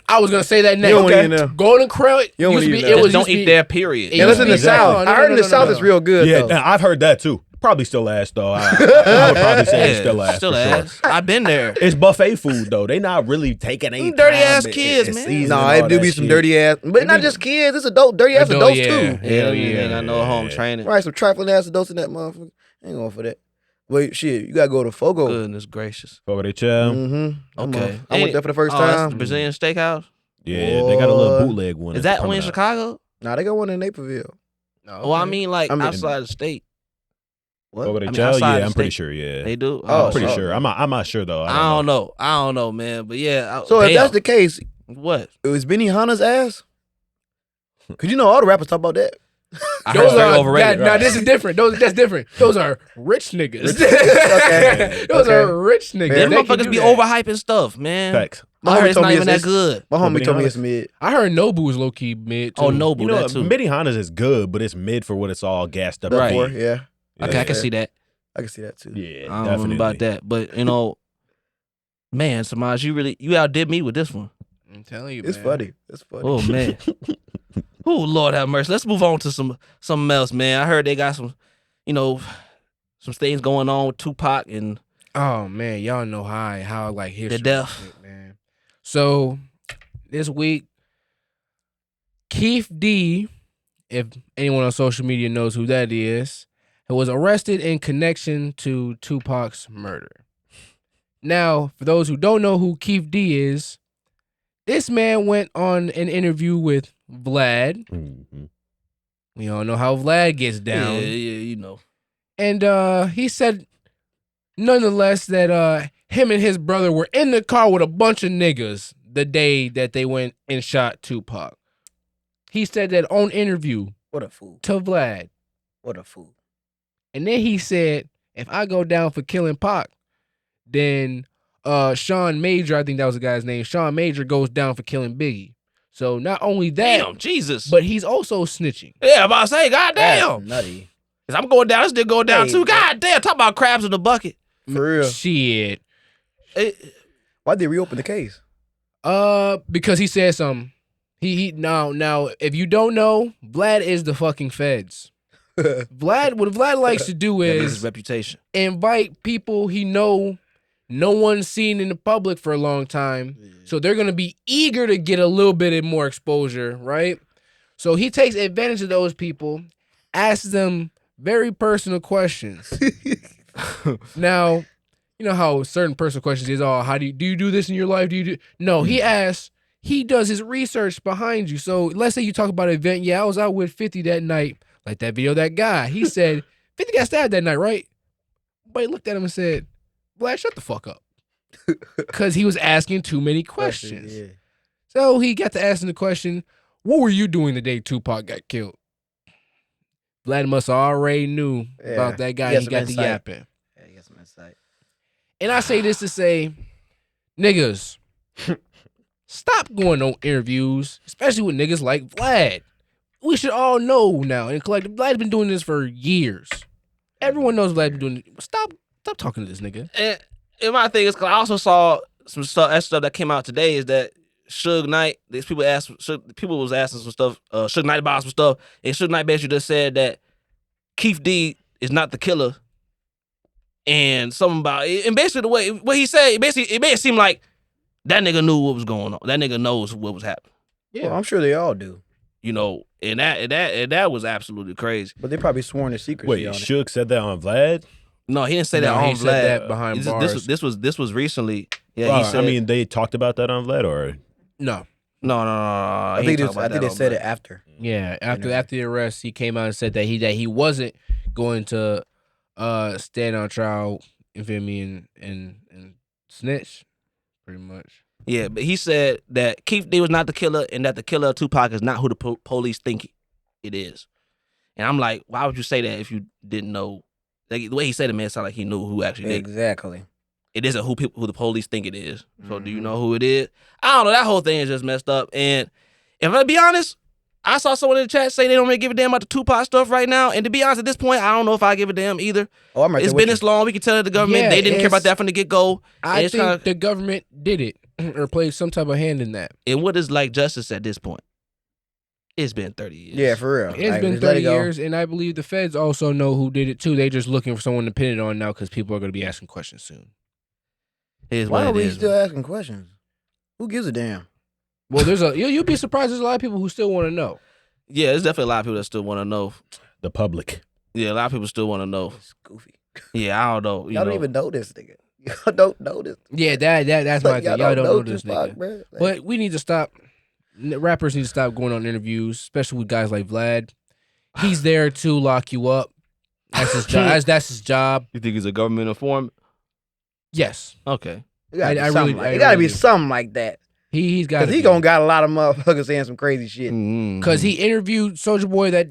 I was gonna say that next. You don't wanna eat in there. Golden Corral. You don't wanna used to eat be. in there. It was don't used to eat be- there, period. It Yeah, used listen to to be- the South. No, I heard in the no, South no. it's real good Yeah, though. nah, I've heard that too. Probably still ass though. I would probably say it's still ass. Still for sure. ass. I've been there. It's buffet food though. They not really taking any Dirty time ass to- kids, and man. season Nah, and it all do that be some shit. dirty ass, but not just kids. It's dirty ass adults too. Hell yeah. Yeah. Ain't got no home training. Right, some trifling ass adults in that motherfucker. Ain't going for that. Wait, shit, you gotta go to Fogo. Goodness gracious. Over there, child. Mm-hmm. Okay. I went there for the first That's time. the Brazilian steakhouse. Yeah, they got a little Boy. bootleg one. Is that's that one coming in out. Chicago? Nah, they got one in Naperville. Well, I mean, like I mean- outside the state. What? Over there, I mean, child. outside Yeah, the I'm pretty state. sure. Yeah, They do. Oh, I'm pretty oh. sure. I'm not sure though. I don't know. I don't know, man. But yeah. So if damn. that's the case, What? it was Benny Hanna's ass? Cause you know all the rappers talk about that. I heard it's very overrated. Now this is different. That's different. Those are rich niggas. Okay. Those Okay. are rich niggas. Them They can motherfuckers do be that. overhyping stuff, man. Facts. I heard it's told not me even that it's- good. My homie Benny told me Hanna's? it's mid. I heard Nobu was low key mid. Too. Oh, Noble, You know, that too. Benny Hanna's is good, but it's mid for what it's all gassed up. Right. to be. Yeah. Okay, I can Yeah. see that. I can see that too. Yeah, I don't definitely. know about that, but man, Samaj, you outdid me with this one. I'm telling you, It's man. funny. It's funny. Oh man. Oh Lord have mercy. Let's move on to something else, man. I heard they got some things going on with Tupac and Oh man, y'all know how I like history. The death. and shit, man. So this week, Keith D, if anyone on social media knows who that is, was arrested in connection to Tupac's murder. Now, for those who don't know who Keith D is, this man went on an interview with Vlad. Mhm. We all know how Vlad gets down. yeah, you know. And he said, nonetheless, that him and his brother were in the car with a bunch of niggas the day that they went and shot Tupac. He said that on interview What a fool. to Vlad. What a fool. And then he said, if I go down for killing Pac, then Sean Major, I think that was the guy's name, Sean Major goes down for killing Biggie. So not only that, Damn, Jesus. but he's also snitching. yeah, I'm about to say, goddamn. That's nutty. Cause I'm going down, this nigga going down Hey, too. bro. Goddamn, talk about crabs in the bucket. For real. Shit. Why'd they reopen the case? Because he said something. He now if you don't know, Vlad is the fucking feds. What Vlad likes to do That is his is reputation. invite people he know no one's seen in the public for a long time. So they're gonna be eager to get a little bit more exposure, right? So he takes advantage of those people, asks them very personal questions. Now, you know how certain personal questions is, oh, how do you do this in your life? No, he asks, he does his research behind you. So let's say you talk about an event. Yeah, I was out with 50 that night. Like that video, that guy. He said, 50 got stabbed that night, right? But he looked at him and said, Vlad, shut the fuck up. Because he was asking too many questions. Yeah. So he got to asking the question, what were you doing the day Tupac got killed? Vlad must have already knew about that guy. He got He some got the insight. yapping. Yeah, he got some insight. And I say this to say, niggas, stop going on interviews, especially with niggas like Vlad. We should all know now. And collective, Vlad's been doing this for years. Everyone knows Vlad's been doing it. Stop talking to this nigga. And my thing is, cause I also saw some stuff that came out today is that Suge Knight, people was asking some stuff, Suge Knight about some stuff, and Suge Knight basically just said that Keith D is not the killer, and something about it, and basically the way what he said, it made it seem like that nigga knew what was going on. That nigga knows what was happening, Yeah. Well, I'm sure they all do. you know, and that was absolutely crazy. But they probably sworn to secrecy Wait, on it. Shook said that on Vlad? No, he didn't say that No, on he Vlad. said that behind bars. This was recently. Yeah, Well, he said. I mean, they talked about that on Vlad, or No. no. I think they said it after. Yeah. After Internet. the arrest, he came out and said that he wasn't going to stand on trial, you feel me, and snitch, pretty much. Yeah, but he said that Keith D was not the killer, and that the killer of Tupac is not who the police think it is. And I'm like, why would you say that if you didn't know? Like, the way he said it, man, it sounded like he knew who actually did it. Exactly. It isn't who the police think it is. So do you know who it is? I don't know. That whole thing is just messed up. And if I'm gonna be honest, I saw someone in the chat say they don't really give a damn about the Tupac stuff right now. And to be honest, at this point, I don't know if I give a damn either. Oh, I'm right It's there been with this long. We can tell that the government Yeah, they didn't care about it's- that from the get go. I It's think kinda- the government did it or played some type of hand in that. And what is like justice at this point? It's been 30 years. you. Yeah, for real. It's Like, been just let 30 it go. years, and I believe the feds also know who did it too. They just looking for someone to pin it on now because people are going to be asking questions soon. It is Why what are it we is, still man. asking questions? Who gives a damn? Well, you'll be surprised. There's a lot of people who still want to know. Yeah, there's definitely a lot of people that still want to know. the public. Yeah, a lot of people still want to know. It's goofy. Yeah, I don't know. Y'all don't even know this nigga. Y'all don't know this. Yeah, that's my thing. Y'all don't know this Tupac, nigga. bro. Like, But we need to stop. Rappers need to stop going on interviews, especially with guys like Vlad. He's there to lock you up. That's his job. That's his job. You think he's a government informant? Yes. Okay. it gotta be I something really- like, I it gotta really be do. something like that. He's got. Cause he gonna got a lot of motherfuckers saying some crazy shit. Mm-hmm. Because he interviewed Soulja Boy, that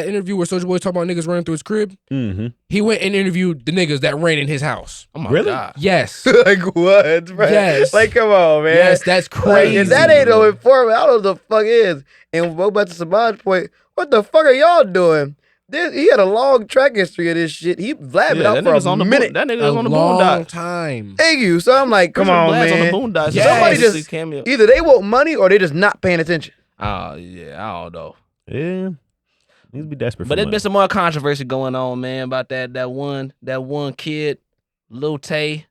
interview where Soulja Boy talking about niggas running through his crib. Mm-hmm. He went and interviewed the niggas that ran in his house. Oh my Really? God. Yes. Like what, bro? Yes. Like come on, man. Yes, that's Like, crazy. if that ain't no informant, I don't know what the fuck is. And go back to Samaj's point, what the fuck are y'all doing? He had a long track history of this shit. Vlad been out for a minute. That nigga a was on the long boondock. time. Thank you. So I'm like, come on, Vlad's man. on the boondock. Yes. Somebody Somebody just- cameo. Either they want money or they just not paying attention. Oh yeah, I don't know. Yeah. Needs to be desperate But for there's money. been some more controversy going on, man, about that one kid, Lil Tay.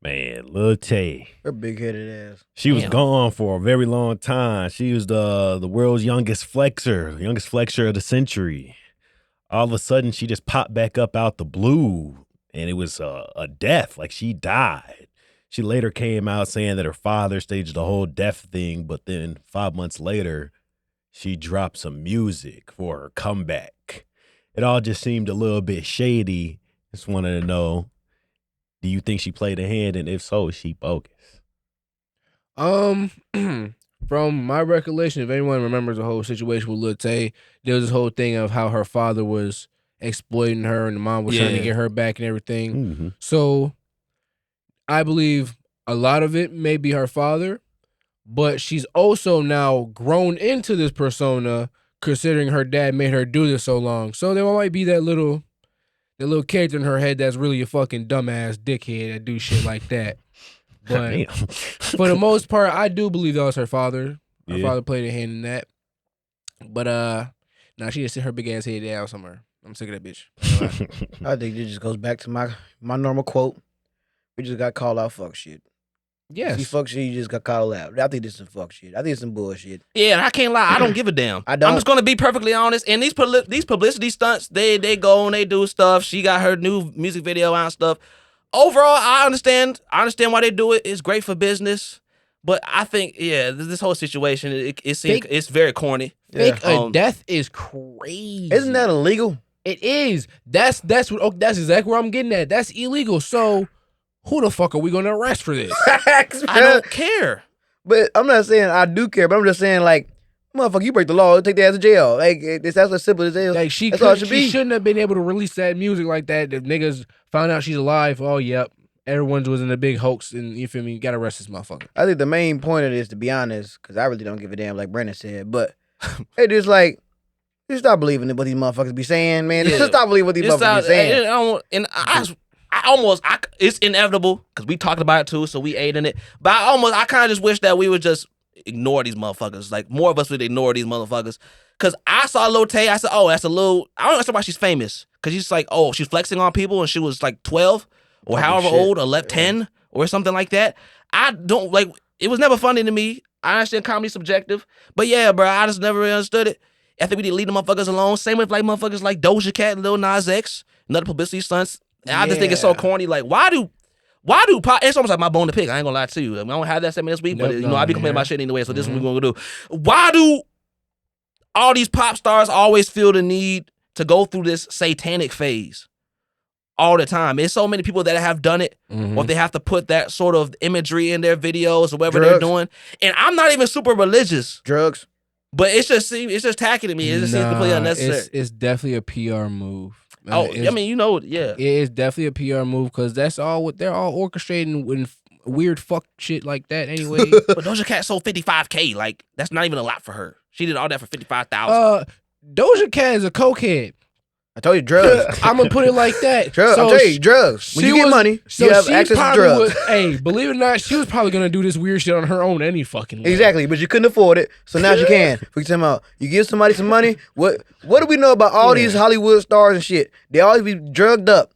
Man, Lil Tay. Her big headed ass. She was Damn. gone for a very long time. She was the world's youngest flexor of the century. All of a sudden, she just popped back up out the blue, and it was a death, like she died. She later came out saying that her father staged the whole death thing, but then 5 months later, she dropped some music for her comeback. It all just seemed a little bit shady. Just wanted to know, do you think she played a hand, and if so, is she bogus? From my recollection, if anyone remembers the whole situation with Lil Tay, there was this whole thing of how her father was exploiting her and the mom was trying to Yeah. get her back and everything. Mm-hmm. So I believe a lot of it may be her father, but she's also now grown into this persona considering her dad made her do this so long. So there might be that little character in her head that's really a fucking dumbass dickhead that do shit like that. But Damn. for the most part, I do believe that was her father. Her Yeah. father played a hand in that. But now she just sit her big ass head down somewhere. I'm sick of that bitch. I think it just goes back to my normal quote. We just got called out fuck shit. Yes. See fuck shit, you just got called out. I think this is some fuck shit. I think it's some bullshit. Yeah, and I can't lie. I don't give a damn. I don't. I'm just gonna be perfectly honest. And these publicity stunts, they go and they do stuff. She got her new music video out and stuff. Overall, I understand why they do it. It's great for business. But I think, yeah, this whole situation, it's very corny. Fake a Um, death is crazy. Isn't that illegal? It is. That's exactly where I'm getting at. That's illegal. So who the fuck are we gonna arrest for this? I don't care. But I'm not saying I do care, but I'm just saying like, motherfucker, you break the law, take the ass to jail. Like that's as simple as it is. Like she That's all it should be. shouldn't have been able to release that music like that. The niggas found out she's alive. Oh yep. Everyone's was in a big hoax and you feel me? You gotta arrest this motherfucker. I think the main point of this, to be honest, because I really don't give a damn, like Brandon said, but it is like, just stop believing what these motherfuckers be saying, man. Yeah. Just stop believing what these motherfuckers be saying. It's inevitable because we talked about it too, so we ate in it. But I kind of just wish that we would just ignore these motherfuckers. Like more of us would ignore these motherfuckers. Cause I saw Lil Tay, I said, oh, that's a little. I don't understand why she's famous. Cause she's like, oh, she's flexing on people, and she was like 12 or Talking however shit. old, or 10 or something like that. I don't like. It was never funny to me. I understand comedy subjective, but yeah, bro, I just never really understood it. I think we need to leave the motherfuckers alone. Same with like motherfuckers like Doja Cat and Lil Nas X, another publicity stunts. And I just think it's so Yeah. corny. Like, why do pop? It's almost like my bone to pick. I ain't gonna lie to you. I don't have that segment this week, but Nope, you know I be no, complaining yeah. about shit anyway. So this is what we're gonna do. Why do all these pop stars always feel the need to go through this satanic phase all the time? There's so many people that have done it, or they have to put that sort of imagery in their videos or whatever they're Drugs. doing. And I'm not even super religious, Drugs. but it's just tacky to me. It just seems completely unnecessary. It's definitely a PR move. Oh, It's- I mean, you know, yeah. it is definitely a PR move because that's all what they're all orchestrating with weird fuck shit like that anyway. But Doja Cat sold 55K. Like, that's not even a lot for her. She did all that for 55,000. Doja Cat is a cokehead. I told you drugs. I'm gonna put it like that. Drugs. I'm telling you, drugs. When she you get was- money, So you have she access to probably drugs. was- hey, believe it or not, she was probably gonna do this weird shit on her own any fucking way. Exactly, but you couldn't afford it, so now you can. For example, you give somebody some money. What do we know about all these Hollywood stars and shit? They always be drugged up.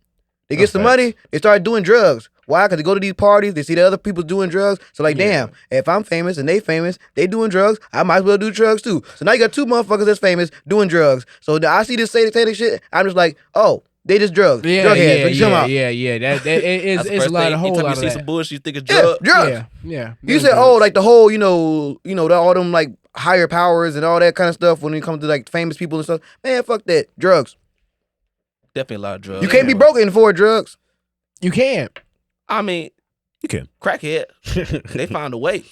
They get some money, they start doing drugs. Why? Because they go to these parties, they see the other people doing drugs. So like, damn, if I'm famous and they famous, they doing drugs, I might as well do drugs too. So now you got two motherfuckers that's famous doing drugs. So I see this satanic shit, I'm just like, oh, They just drugs. Yeah, Drug heads. yeah, What you talking about? yeah. It's a lot of whole Anytime lot you of see that. some bullshit, you think it's Yeah, drugs. drugs. Yeah. You said, oh, like the whole, all them like higher powers and all that kind of stuff when it comes to like famous people and stuff. Man, fuck that. Drugs. Definitely a lot of drugs. You can't be broke and afford drugs. You can't. I mean, You can. crackhead. They find a way.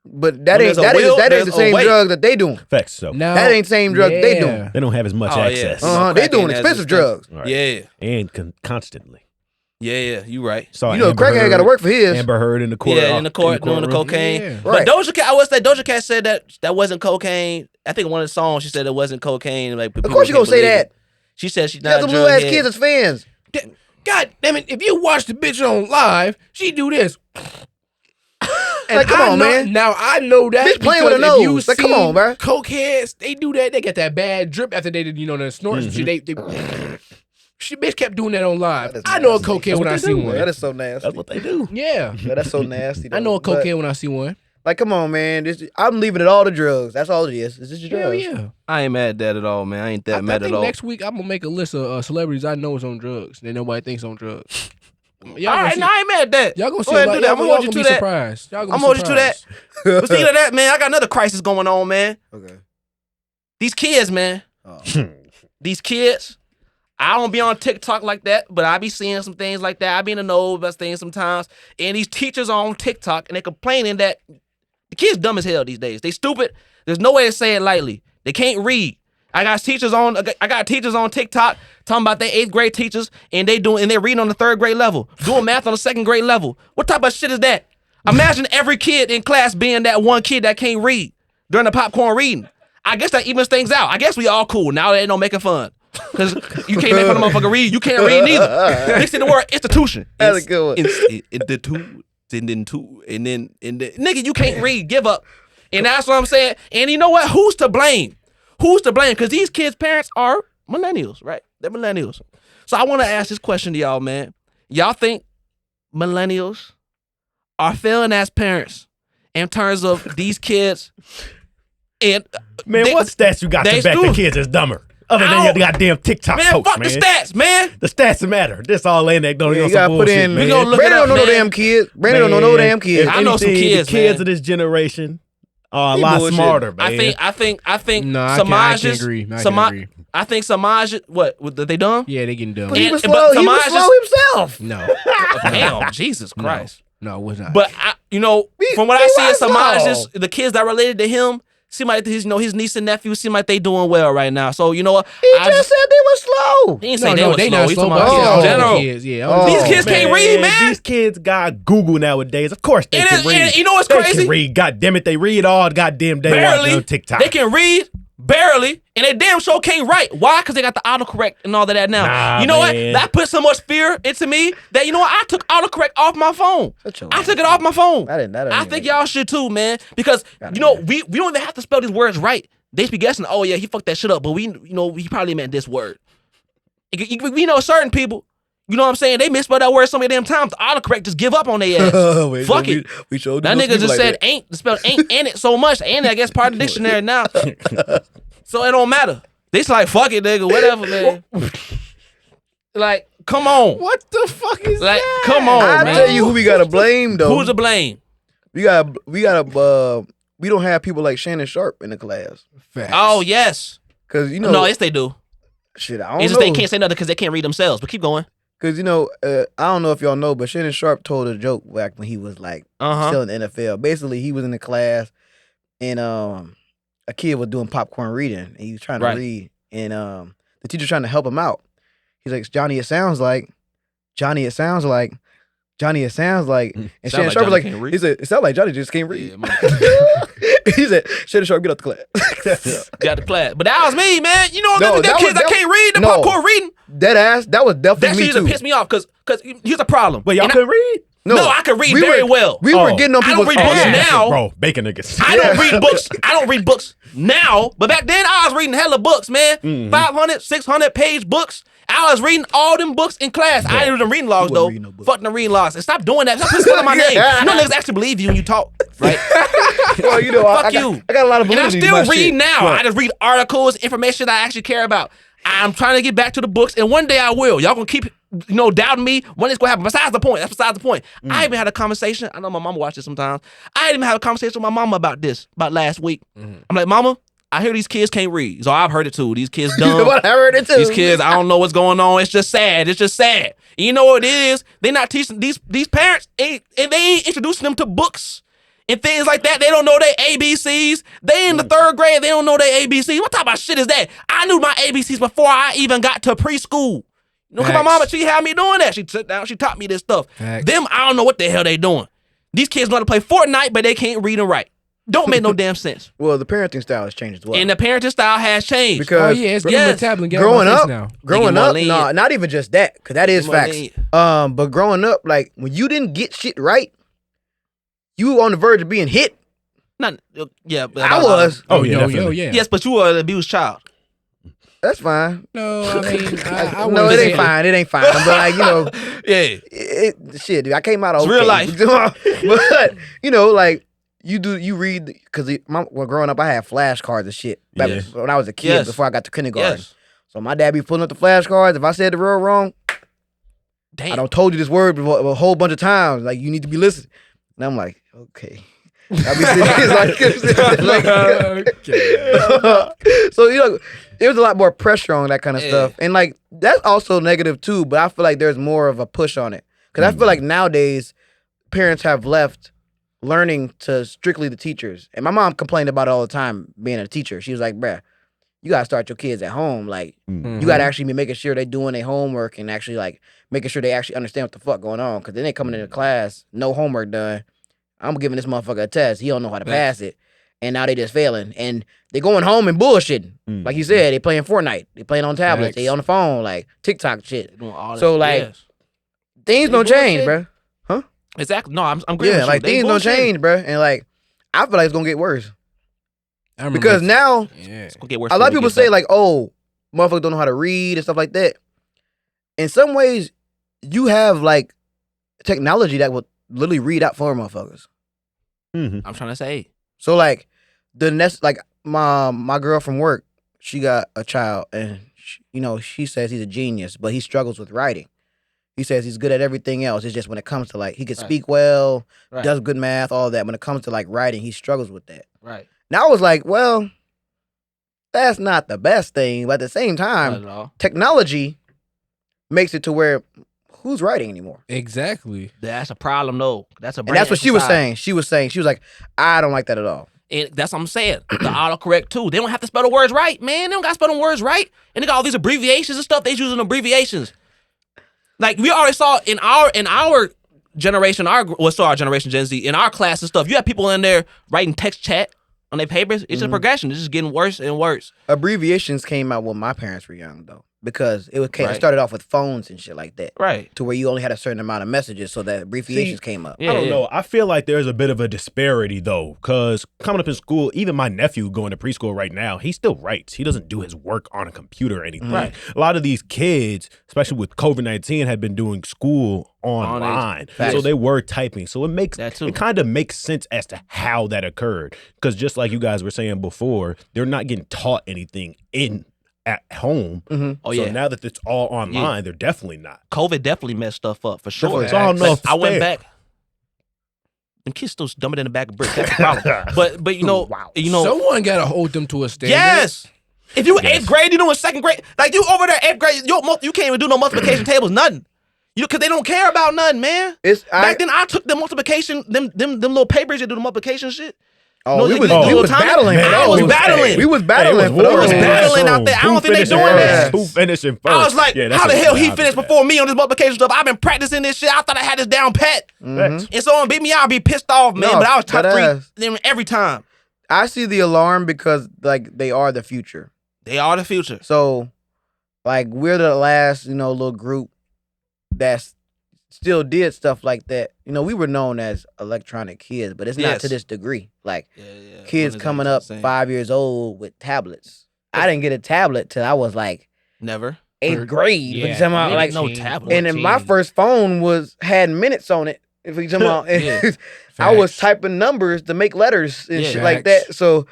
But that When ain't there's a will, that ain't there's the a same way. drugs that they doing. Facts. So Now, That ain't the same drug they doing. they don't have as much Oh, yeah. access. They doing Crackhead has expensive this drugs. Right. Yeah. And constantly. Yeah, you right. Saw You know, Amber crackhead Heard- got to work for his. Amber Heard in the court. Yeah, in the court doing the courtroom. cocaine. Yeah. Right. But Doja Cat, I would say Doja Cat said that wasn't cocaine. I think in one of the songs she said it wasn't cocaine. Like, Of course you gonna say that. She said she's You got not a them little drug ass head. kids as fans. God damn it! If you watch the bitch on live, she do this. And Like, come I on, know, man. Now I know that Bitch playing with because her if you nose. Like, come seen on, bruh. cokeheads, they do that. They get that bad drip after they did, the snorts and shit. She bitch kept doing that on live. That is I know a nasty. cokehead when I see one. That is so nasty. That's what they do. Yeah, Yeah, that's so nasty. I know a though. But, cokehead when I see one. Like, come on, man. I'm leaving it all to drugs. That's all it is. It's just your Hell drugs. yeah. I ain't mad at that at all, man. I ain't that I mad think at all. next week I'm gonna make a list of celebrities I know is on drugs. That nobody thinks on drugs. Y'all all gonna right, see- no, I ain't mad at that. Y'all gonna see Go ahead a and lot. do that. Y'all I'm gonna y'all hold you gonna to be that. surprised. Y'all I'm gonna gonna hold you to that. surprised. But speaking of that, man, I got another crisis going on, man. Okay. These kids, man. Oh. These kids. I don't be on TikTok like that, but I be seeing some things like that. I be in the know about things sometimes. And these teachers are on TikTok and they're complaining that the kids dumb as hell these days. They stupid. There's no way to say it lightly. They can't read. I got teachers on TikTok talking about their 8th grade teachers and they're reading on the 3rd grade level, doing math on the 2nd grade level. What type of shit is that? Imagine every kid in class being that one kid that can't read during the popcorn reading. I guess that evens things out. I guess we all cool. Now they ain't no making fun. Because you can't make fun of a motherfucker read. You can't read neither. Next in the word, institution. That's a good one. Nigga, you can't read. Give up. And that's what I'm saying. And you know what? Who's to blame? Who's to blame? Because these kids' parents are millennials, right? They're millennials. So I want to ask this question to y'all, man. Y'all think millennials are failing as parents in terms of these kids? And Man, what stats you got they to back the stupid. kids is dumber? Other I than your don't- goddamn TikTok man, posts, fuck man. the stats, man. The stats matter. This all anecdotal. Yeah, on you gotta some put bullshit, in. man. We gonna look Brandon it up, don't know no man. damn kids. Brandon don't know no damn kids. I know some Anything, kids, the kids man. of this generation are a He lot bullshitting. smarter, man. I think No, I Samaj can't is agree. I can't agree. I think Samaj what they done? Yeah, they getting dumb. But he And- was but slow. He Samaj was slow himself. No, Damn, Jesus Christ. no, it was not. But from what he I see, was Samaj slow. is the kids that related to him seem like his niece and nephew seem like they doing well right now. So you know what? He just said they were slow. He didn't no, say no, they they were not slow. He slow. talking But about kids Oh. in general. kids, yeah. Oh. These kids can't read, man. These kids got Google nowadays. Of course they And can it- read. and you know what's They crazy? can read. God damn it, they read all goddamn day watching Barely. on TikTok. They can read barely, and they damn sure can't write. Why? Because they got the autocorrect and all of that now. Nah, you know man. what? That put so much fear into me that you know what? I took autocorrect off my phone. Shut your I ass took it off my phone. I didn't I even think make y'all should too, man. Because you know we don't even have to spell these words right. They just be guessing. Oh yeah, he fucked that shit up, but he probably meant this word. We know certain people. You know what I'm saying? They misspelled that word so many damn times. The autocorrect just give up on their ass. Wait, Fuck so it. We showed That those nigga people just like said that. ain't, spelled ain't in it so much. And I guess part of the dictionary now. So it don't matter. They just like, fuck it, nigga, whatever, man. Like, come on. what the fuck is Like, that? come on, I'll man. tell you who we gotta blame though. Who's to blame? we gotta we don't have people like Shannon Sharp in the class. Facts. Oh, yes. Cause you know No, yes, they do. shit, I don't It's know. just they can't say nothing because they can't read themselves. But keep going. Cause I don't know if y'all know, but Shannon Sharp told a joke back when he was like Uh-huh. still in the NFL. Basically, he was in the class and a kid was doing popcorn reading and he was trying to Right. read and the teacher trying to help him out. He's like, Johnny, it sounds like. And Sound Shannon Sharp like was Johnny like, can't read. he said, it sounds like Johnny just can't read. Yeah, man. He said, Shannon Sharp, get out the class. Got the class. But that was me, man. You know, No, them that kids was- that can't read, the no. popcorn reading. that was That definitely shit me used to too. piss me off because here's the problem. Wait, y'all And can read? No, I can read we very were- well. We were Oh. getting on I don't people's read books ass. now. Bro, bacon niggas. I don't read books. I don't read books now, but back then I was reading hella books, man. Mm-hmm. 500, 600 page books. I was reading all them books in class. I didn't do the reading logs You though. wasn't reading no books. Fuck the reading logs. And stop doing that. Stop putting my name. You know niggas actually believe you when you talk, right? Well, you know, Fuck I got, you. I got a lot of And I validity to still my read shit. now. What? I just read articles, information that I actually care about. I'm trying to get back to the books, and one day I will. Y'all gonna keep, doubting me. One day it's gonna happen. Besides the point. That's besides the point. I even had a conversation. I know my mama watched this sometimes. I even had a conversation with my mama about this, about last week. I'm like, Mama, I hear these kids can't read. So I've heard it too. These kids dumb. I heard it too. These kids, I don't know what's going on. It's just sad. It's just sad. And you know what it is? They not teaching these parents, and they ain't introducing them to books and things like that. They don't know their ABCs. They in the 3rd grade. They don't know their ABCs. What type of shit is that? I knew my ABCs before I even got to preschool. Cause my mama, she had me doing that. She sat down, she taught me this stuff. Them, I don't know what the hell they doing. These kids know how to play Fortnite, but they can't read and write. Don't make no damn sense. Well, the parenting style has changed as well. And the parenting style has changed. Because it's giving them a tablet and get growing up, now. no, not even just that, because that is facts. But growing up, like when you didn't get shit right, you were on the verge of being hit. But I was. Oh yeah, definitely. Yes, but you were an abused child. That's fine. No, I mean, I no, it ain't fine. It ain't fine. But like, Yeah. Shit, dude, I came out okay. It's real life. But like you read, because growing up I had flashcards and shit back when I was a kid before I got to kindergarten. Yes. So my dad be pulling up the flashcards. If I said the word wrong, damn, I done told you this word a whole bunch of times. Like you need to be listening. And I'm like, okay. I be sitting so there was a lot more pressure on that kind of stuff, and like that's also negative too. But I feel like there's more of a push on it because I feel like nowadays parents have left learning to strictly the teachers. And my mom complained about it all the time being a teacher. She was like, bruh, you gotta start your kids at home. Like you gotta actually be making sure they're doing their homework and actually like making sure they actually understand what the fuck going on. Cause then they coming into class, no homework done. I'm giving this motherfucker a test. He don't know how to pass it. And now they just failing. And they going home and bullshitting. Like you said, they playing Fortnite. They playing on tablets. They on the phone, like TikTok shit. So like things don't change, bro. Huh? Exactly. No, I'm agreeing with you. Like things don't change, bro. And like I feel like it's gonna get worse. Because now it's gonna get worse. A lot of people say like, oh, motherfuckers don't know how to read and stuff like that. In some ways, you have like technology that will literally read out for motherfuckers. I'm trying to say. So like my girl from work, she got a child and she says he's a genius, but he struggles with writing. He says he's good at everything else. It's just when it comes to like he can speak well, does good math, all that. When it comes to like writing, he struggles with that. Right. Now I was like, well, that's not the best thing, but at the same time, technology makes it to where who's writing anymore? Exactly. That's a problem, though. That's and that's what she was saying. She was like, I don't like that at all. And that's what I'm saying. The autocorrect too. They don't have to spell the words right, man. They don't got to spell the words right. And they got all these abbreviations and stuff. They using abbreviations. Like we already saw in our generation, our generation Gen Z, in our class and stuff. You have people in there writing text chat on their papers. It's a progression. It's just getting worse and worse. Abbreviations came out when my parents were young, though. Because it started off with phones and shit like that. Right. To where you only had a certain amount of messages, so that abbreviations came up. I don't know. I feel like there's a bit of a disparity, though, because coming up in school, even my nephew going to preschool right now, he still writes. He doesn't do his work on a computer or anything. Right. A lot of these kids, especially with COVID-19, had been doing school online. So they were typing. So it kind of makes sense as to how that occurred. Because just like you guys were saying before, they're not getting taught anything at home. So now that it's all online, they're definitely not. COVID definitely messed stuff up for sure. So I don't know if I went back. Them kids still dumber than the back of brick. That's the problem. But you know, someone gotta hold them to a standard. Yes. If you 8th grade, you doing 2nd grade, like you over there 8th grade, you can't even do no multiplication tables, nothing. Because they don't care about nothing, man. Back then, I took the multiplication, them little papers that do the multiplication shit. Oh, we was battling. I was battling. We was battling. We was battling out there. I don't think they doing that. Who finishing first? I was like, how the hell he finished before me on this multiplication stuff? I've been practicing this shit. I thought I had this down pat. And someone beat me out, I'd be pissed off, man. But I was top 3 every time. I see the alarm because like they are the future. They are the future. So, like we're the last, little group that's still did stuff like that. We were known as electronic kids, but it's not to this degree. Like kids coming up 5 years old with tablets. I didn't get a tablet till I was like never 8th grade. Yeah, like no tablet. And then my first phone had minutes on it. If we talking about, I was typing numbers to make letters and shit like that. So,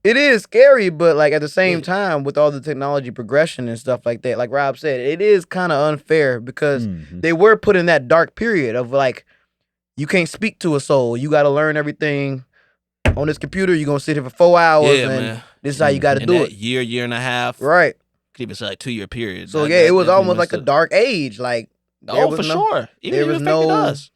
It is scary, but like at the same time, with all the technology progression and stuff like that, like Rob said, it is kind of unfair because they were put in that dark period of like, you can't speak to a soul. You got to learn everything on this computer. You're gonna sit here for 4 hours, and man. this is how you got to do it. Year and a half, Right. Could even say like 2-year period. So it was almost like a dark age. Like, for sure. Even was affected us.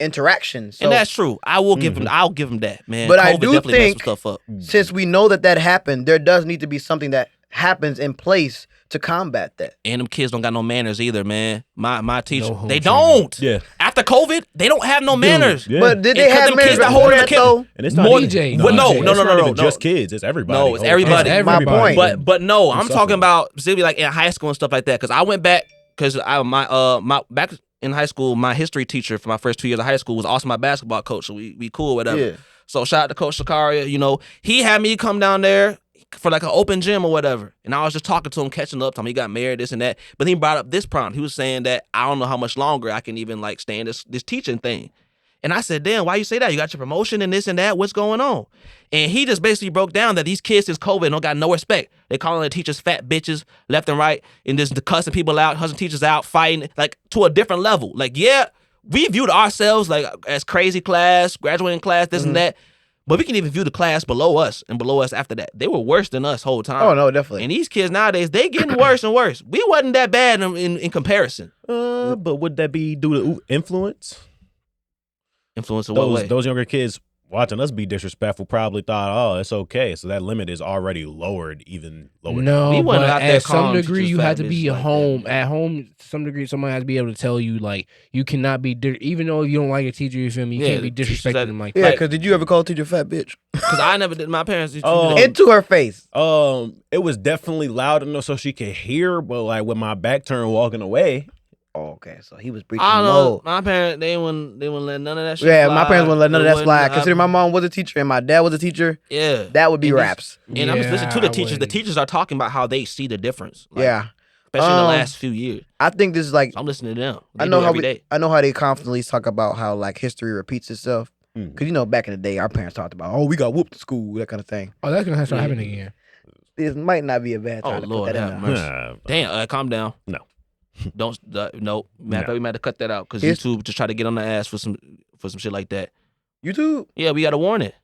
interaction. So, And that's true. I will give him. I'll give him that, man. But COVID I do definitely think messed some stuff up. since we know that happened, there does need to be something that happens in place to combat that. And them kids don't got no manners either, man. My teacher, No home they training. don't. Yeah. After COVID, they don't have no manners. Yeah. But did they And 'cause have them manners kids that before hold their that kid- though? And it's not More even, DJ. But no, it's not even no. just kids. It's everybody. No, it's everybody. It's My everybody. point. But no, I'm Suffering. talking about specifically like in high school and stuff like that. Because I went back because my back in high school, my history teacher for my first 2 years of high school was also my basketball coach. So we cool, whatever. Yeah. So shout out to Coach Shakaria. You know, he had me come down there for like an open gym or whatever. And I was just talking to him, catching up, telling him he got married, this and that. But he brought up this problem. He was saying that I don't know how much longer I can even like stay in this teaching thing. And I said, damn, why you say that? You got your promotion and this and that. What's going on? And he just basically broke down that these kids since COVID don't got no respect. They calling the teachers fat bitches left and right, and just cussing people out, cussing teachers out, fighting like to a different level. Like, yeah, we viewed ourselves like as crazy class, graduating class, this and that. But we can even view the class below us and below us after that. They were worse than us whole time. Oh no, definitely. And these kids nowadays, they getting worse and worse. We wasn't that bad in comparison. But would that be due to influence? Influence in what way? Those younger kids watching us be disrespectful probably thought, oh, it's okay. So that limit is already lowered, even lower. No, We wasn't but out there at some calling degree, teachers you fat have to be bitches like that, home. man. At home, to some degree, someone has to be able to tell you, like, you cannot be, even though you don't like a teacher, you feel me? You Yeah, can't be the teachers disrespecting that- them like Yeah, that. because did you ever call a teacher a fat bitch? Because I never did. My parents used to Oh. do that. Into her face. It was definitely loud enough so she could hear, but like with my back turned walking away. Oh, okay. So he was breaching I don't know. mode. My parents, they wouldn't let none of that shit Yeah, fly. my parents wouldn't let none of They that slide. wouldn't- Considering my mom was a teacher and my dad was a teacher, Yeah. that would be And these- raps. And I'm just listening to the Yeah, I teachers. The wouldn't. teachers are talking about how they see the difference. Like, Yeah. Especially in the Um, last few years. I think this is like So I'm listening to them. They I know do it how every day. I know how they constantly talk about how like history repeats itself. Mhm. Cause you know back in the day our parents talked about, oh, we got whooped at school, that kind of thing. Oh, that's going to start happening again. It might not be a bad time Oh, to Lord, put that have in mercy. there. Damn, calm down. No. Don't no. Matter of fact, we might have to cut that out because His- YouTube just try to get on the ass for some shit like that. YouTube. Yeah, we got to warn it.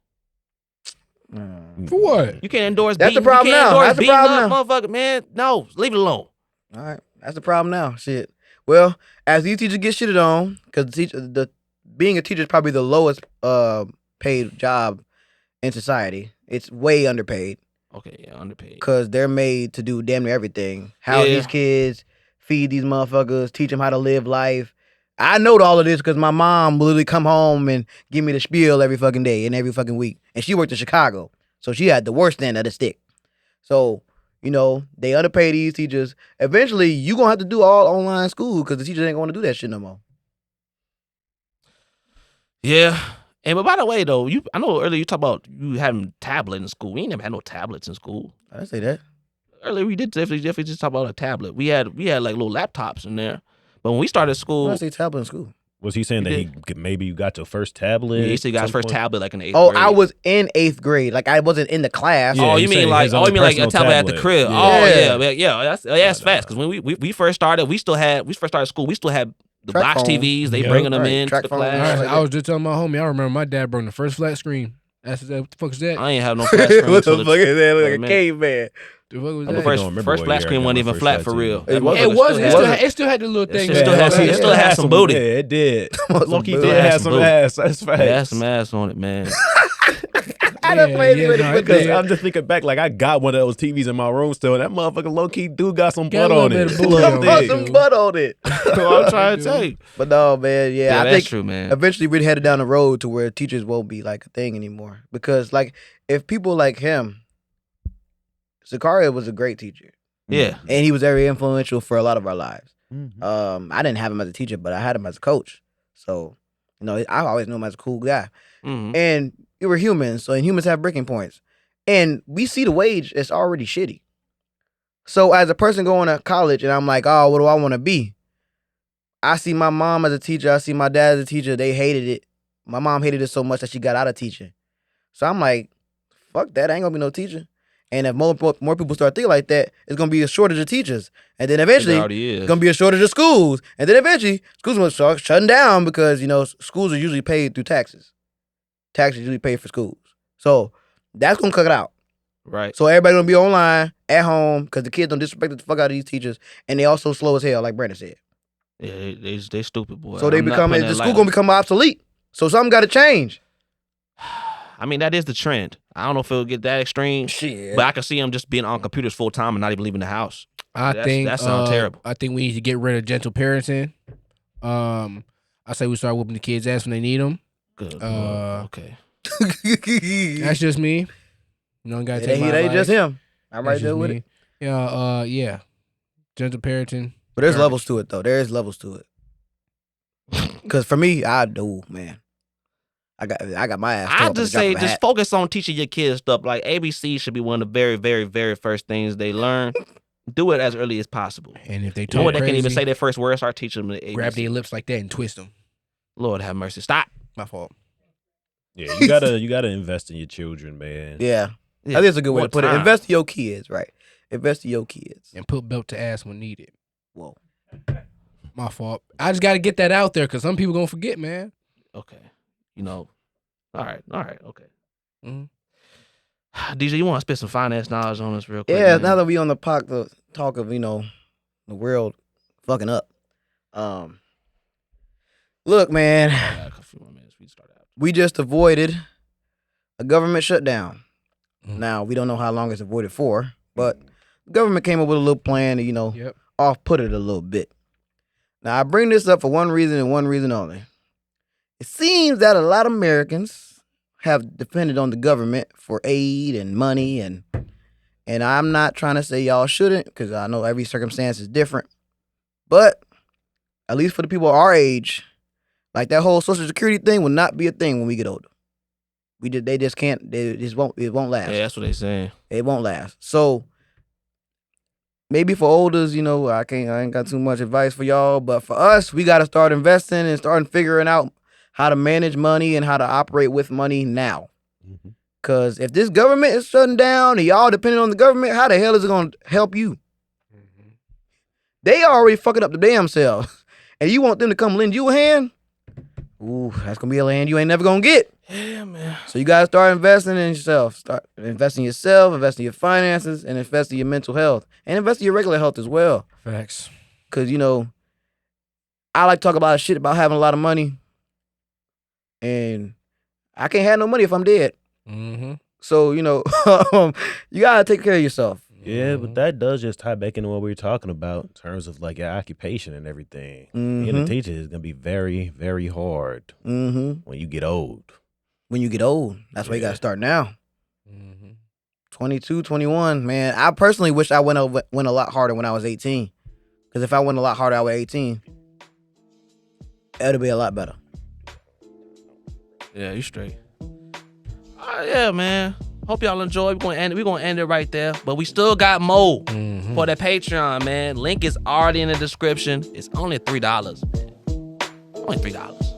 For what? You can't endorse. That's the beating- problem you can't now. endorse That's the beating problem up, motherfucker. Man, no, leave it alone. All right, that's the problem now. Shit. Well, as these teachers get shitted on, because being a teacher is probably the lowest paid job in society. It's way underpaid Okay, yeah, underpaid. because they're made to do damn near everything. House Yeah. these kids, feed these motherfuckers, teach them how to live life. I know all of this because my mom will literally come home and give me the spiel every fucking day and every fucking week. And she worked in Chicago, so she had the worst end of the stick. So, you know, they underpay these teachers. Eventually, you going to have to do all online school because the teachers ain't going to do that shit no more. Yeah. And but by the way though, I know earlier you talked about you having tablet in school. We ain't never had no tablets in school. I didn't say that. Earlier we did definitely just talk about a tablet. We had like little laptops in there. But when we started I school, didn't say tablet in school. Was he saying You that maybe you got your first tablet? yeah, he said he got his at some first point? tablet like in the 8th Oh, grade. I was in 8th grade. Like, I wasn't in the class. Yeah, oh, he you mean said like his own a personal tablet at the tablet. crib. Yeah. Oh Yeah. yeah. That's fast because when we first started, we first started school, we still had the Track box phone. TVs. They Yeah. bringing them Right, in to track the phone. class. Like I was just telling my homie, I remember my dad brought the first flat screen. I said, what the fuck is that? I ain't have no flat screen What the until fuck is that? Look like a man. caveman. The fuck was the that? first don't remember first what flat year I screen got wasn't my even first flat flat for real. TV. That It wasn't. It motherfucker was. still It had- still, had, it still had the little That thing. shit that- still had some- that- it still had some booty. Yeah, it did. Loki booty. did Had have some some booty. ass. That's It had facts. some ass on it, man. I done played it with no, it. it Because did. I'm just thinking back, like I got one of those TVs in my room still, and that motherfucker low key do got some Got a butt on little it. bit of It's a booty little on it. Put thing. some butt on it. So I'm trying to tell you. But no, man, yeah, I that's think true, man. eventually we're headed down the road to where teachers won't be like a thing anymore. Because like if people like him, Zakaria was a great teacher. Yeah. And he was very influential for a lot of our lives. Mhm. I didn't have him as a teacher, but I had him as a coach. So, you know, I always knew him as a cool guy. Mhm. And we were humans, and humans have breaking points. And we see the wage is already shitty. So as a person going to college and I'm like, oh, what do I want to be? I see my mom as a teacher. I see my dad as a teacher. They hated it. My mom hated it so much that she got out of teaching. So I'm like, fuck that. I ain't gonna be no teacher. And if more people start thinking like that, it's gonna be a shortage of teachers, and then eventually it's gonna be a shortage of schools, and then eventually schools will start shutting down because schools are usually paid through taxes. Taxes usually paid for schools, so that's gonna cut it out. Right. So everybody gonna be online at home because the kids don't disrespect the fuck out of these teachers, and they also slow as hell, like Brandon said. Yeah, they stupid, boy. So the school gonna become obsolete. So something got to change. I mean, that is the trend. I don't know if it'll get that extreme. Shit. But I can see them just being on computers full time and not even leaving the house. I think that sounds terrible. I think we need to get rid of gentle parenting. I say we start whooping the kids' ass when they need them. Good. Okay. That's just me. You don't gotta take my It ain't advice. just him. I'm right That's there just with me. it. Yeah. Gentle parenting. But there's levels to it, though. There is levels to it. Because for me, I do, man. I got my ass. I just say, just focus on teaching your kids stuff. Like ABC should be one of the very, very, very first things they learn. Do it as early as possible. And if they You know talk what? They crazy, can't even say their first word. Start teaching them the ABC. grab their lips like that and twist them. Lord have mercy. Stop. My fault. Yeah, you gotta invest in your children, man. Yeah. I think it's a good way to put it. time? Invest in your kids, right? Invest in your kids. And put belt to ass when needed. Whoa. My fault. I just got to get that out there because some people going to forget, man. Okay. All right. Okay. Mhm. DJ, you want to spit some finance knowledge on us real quick? Yeah, man? now that we on the talk of, the world fucking up. Look, man, Yeah, a few more minutes. We start out. we just avoided a government shutdown. Mhm. Now, we don't know how long it's avoided for, but the government came up with a little plan to, Yep. off-put it a little bit. Now, I bring this up for one reason and one reason only. It seems that a lot of Americans have depended on the government for aid and money, and I'm not trying to say y'all shouldn't, because I know every circumstance is different. But at least for the people our age, like that whole Social Security thing will not be a thing when we get older. They just can't. It won't last. Yeah, that's what they saying. It won't last. So maybe for olders, I ain't got too much advice for y'all, but for us, we got to start investing and starting figuring out how to manage money and how to operate with money now. Mhm. Because if this government is shutting down and y'all depending on the government, how the hell is it going to help you? They already fucking up the damn selves. And you want them to come lend you a hand? Ooh, that's going to be a hand you ain't never going to get. Yeah, man. So you got to start investing in yourself. Start investing in yourself, invest in your finances, and invest in your mental health. And invest in your regular health as well. Facts. Because, I like to talk about shit about having a lot of money. And I can't have no money if I'm dead. Mm-hmm. So, you got to take care of yourself. Yeah, but that does just tie back into what we were talking about in terms of like your occupation and everything. Mm-hmm. Being a teacher is gonna be very, very hard Mm-hmm. when you get old. When you get old, that's why you got Yeah. to start now. Mm-hmm. 22, 21, man. I personally wish I went a lot harder when I was 18. Because if I went a lot harder, I was 18. It'll be a lot better. Yeah, you straight. Yeah, man. Hope y'all enjoy. We're gonna end it right there. But we still got more Mm-hmm. for the Patreon, man. Link is already in the description. It's only $3, man. Only $3.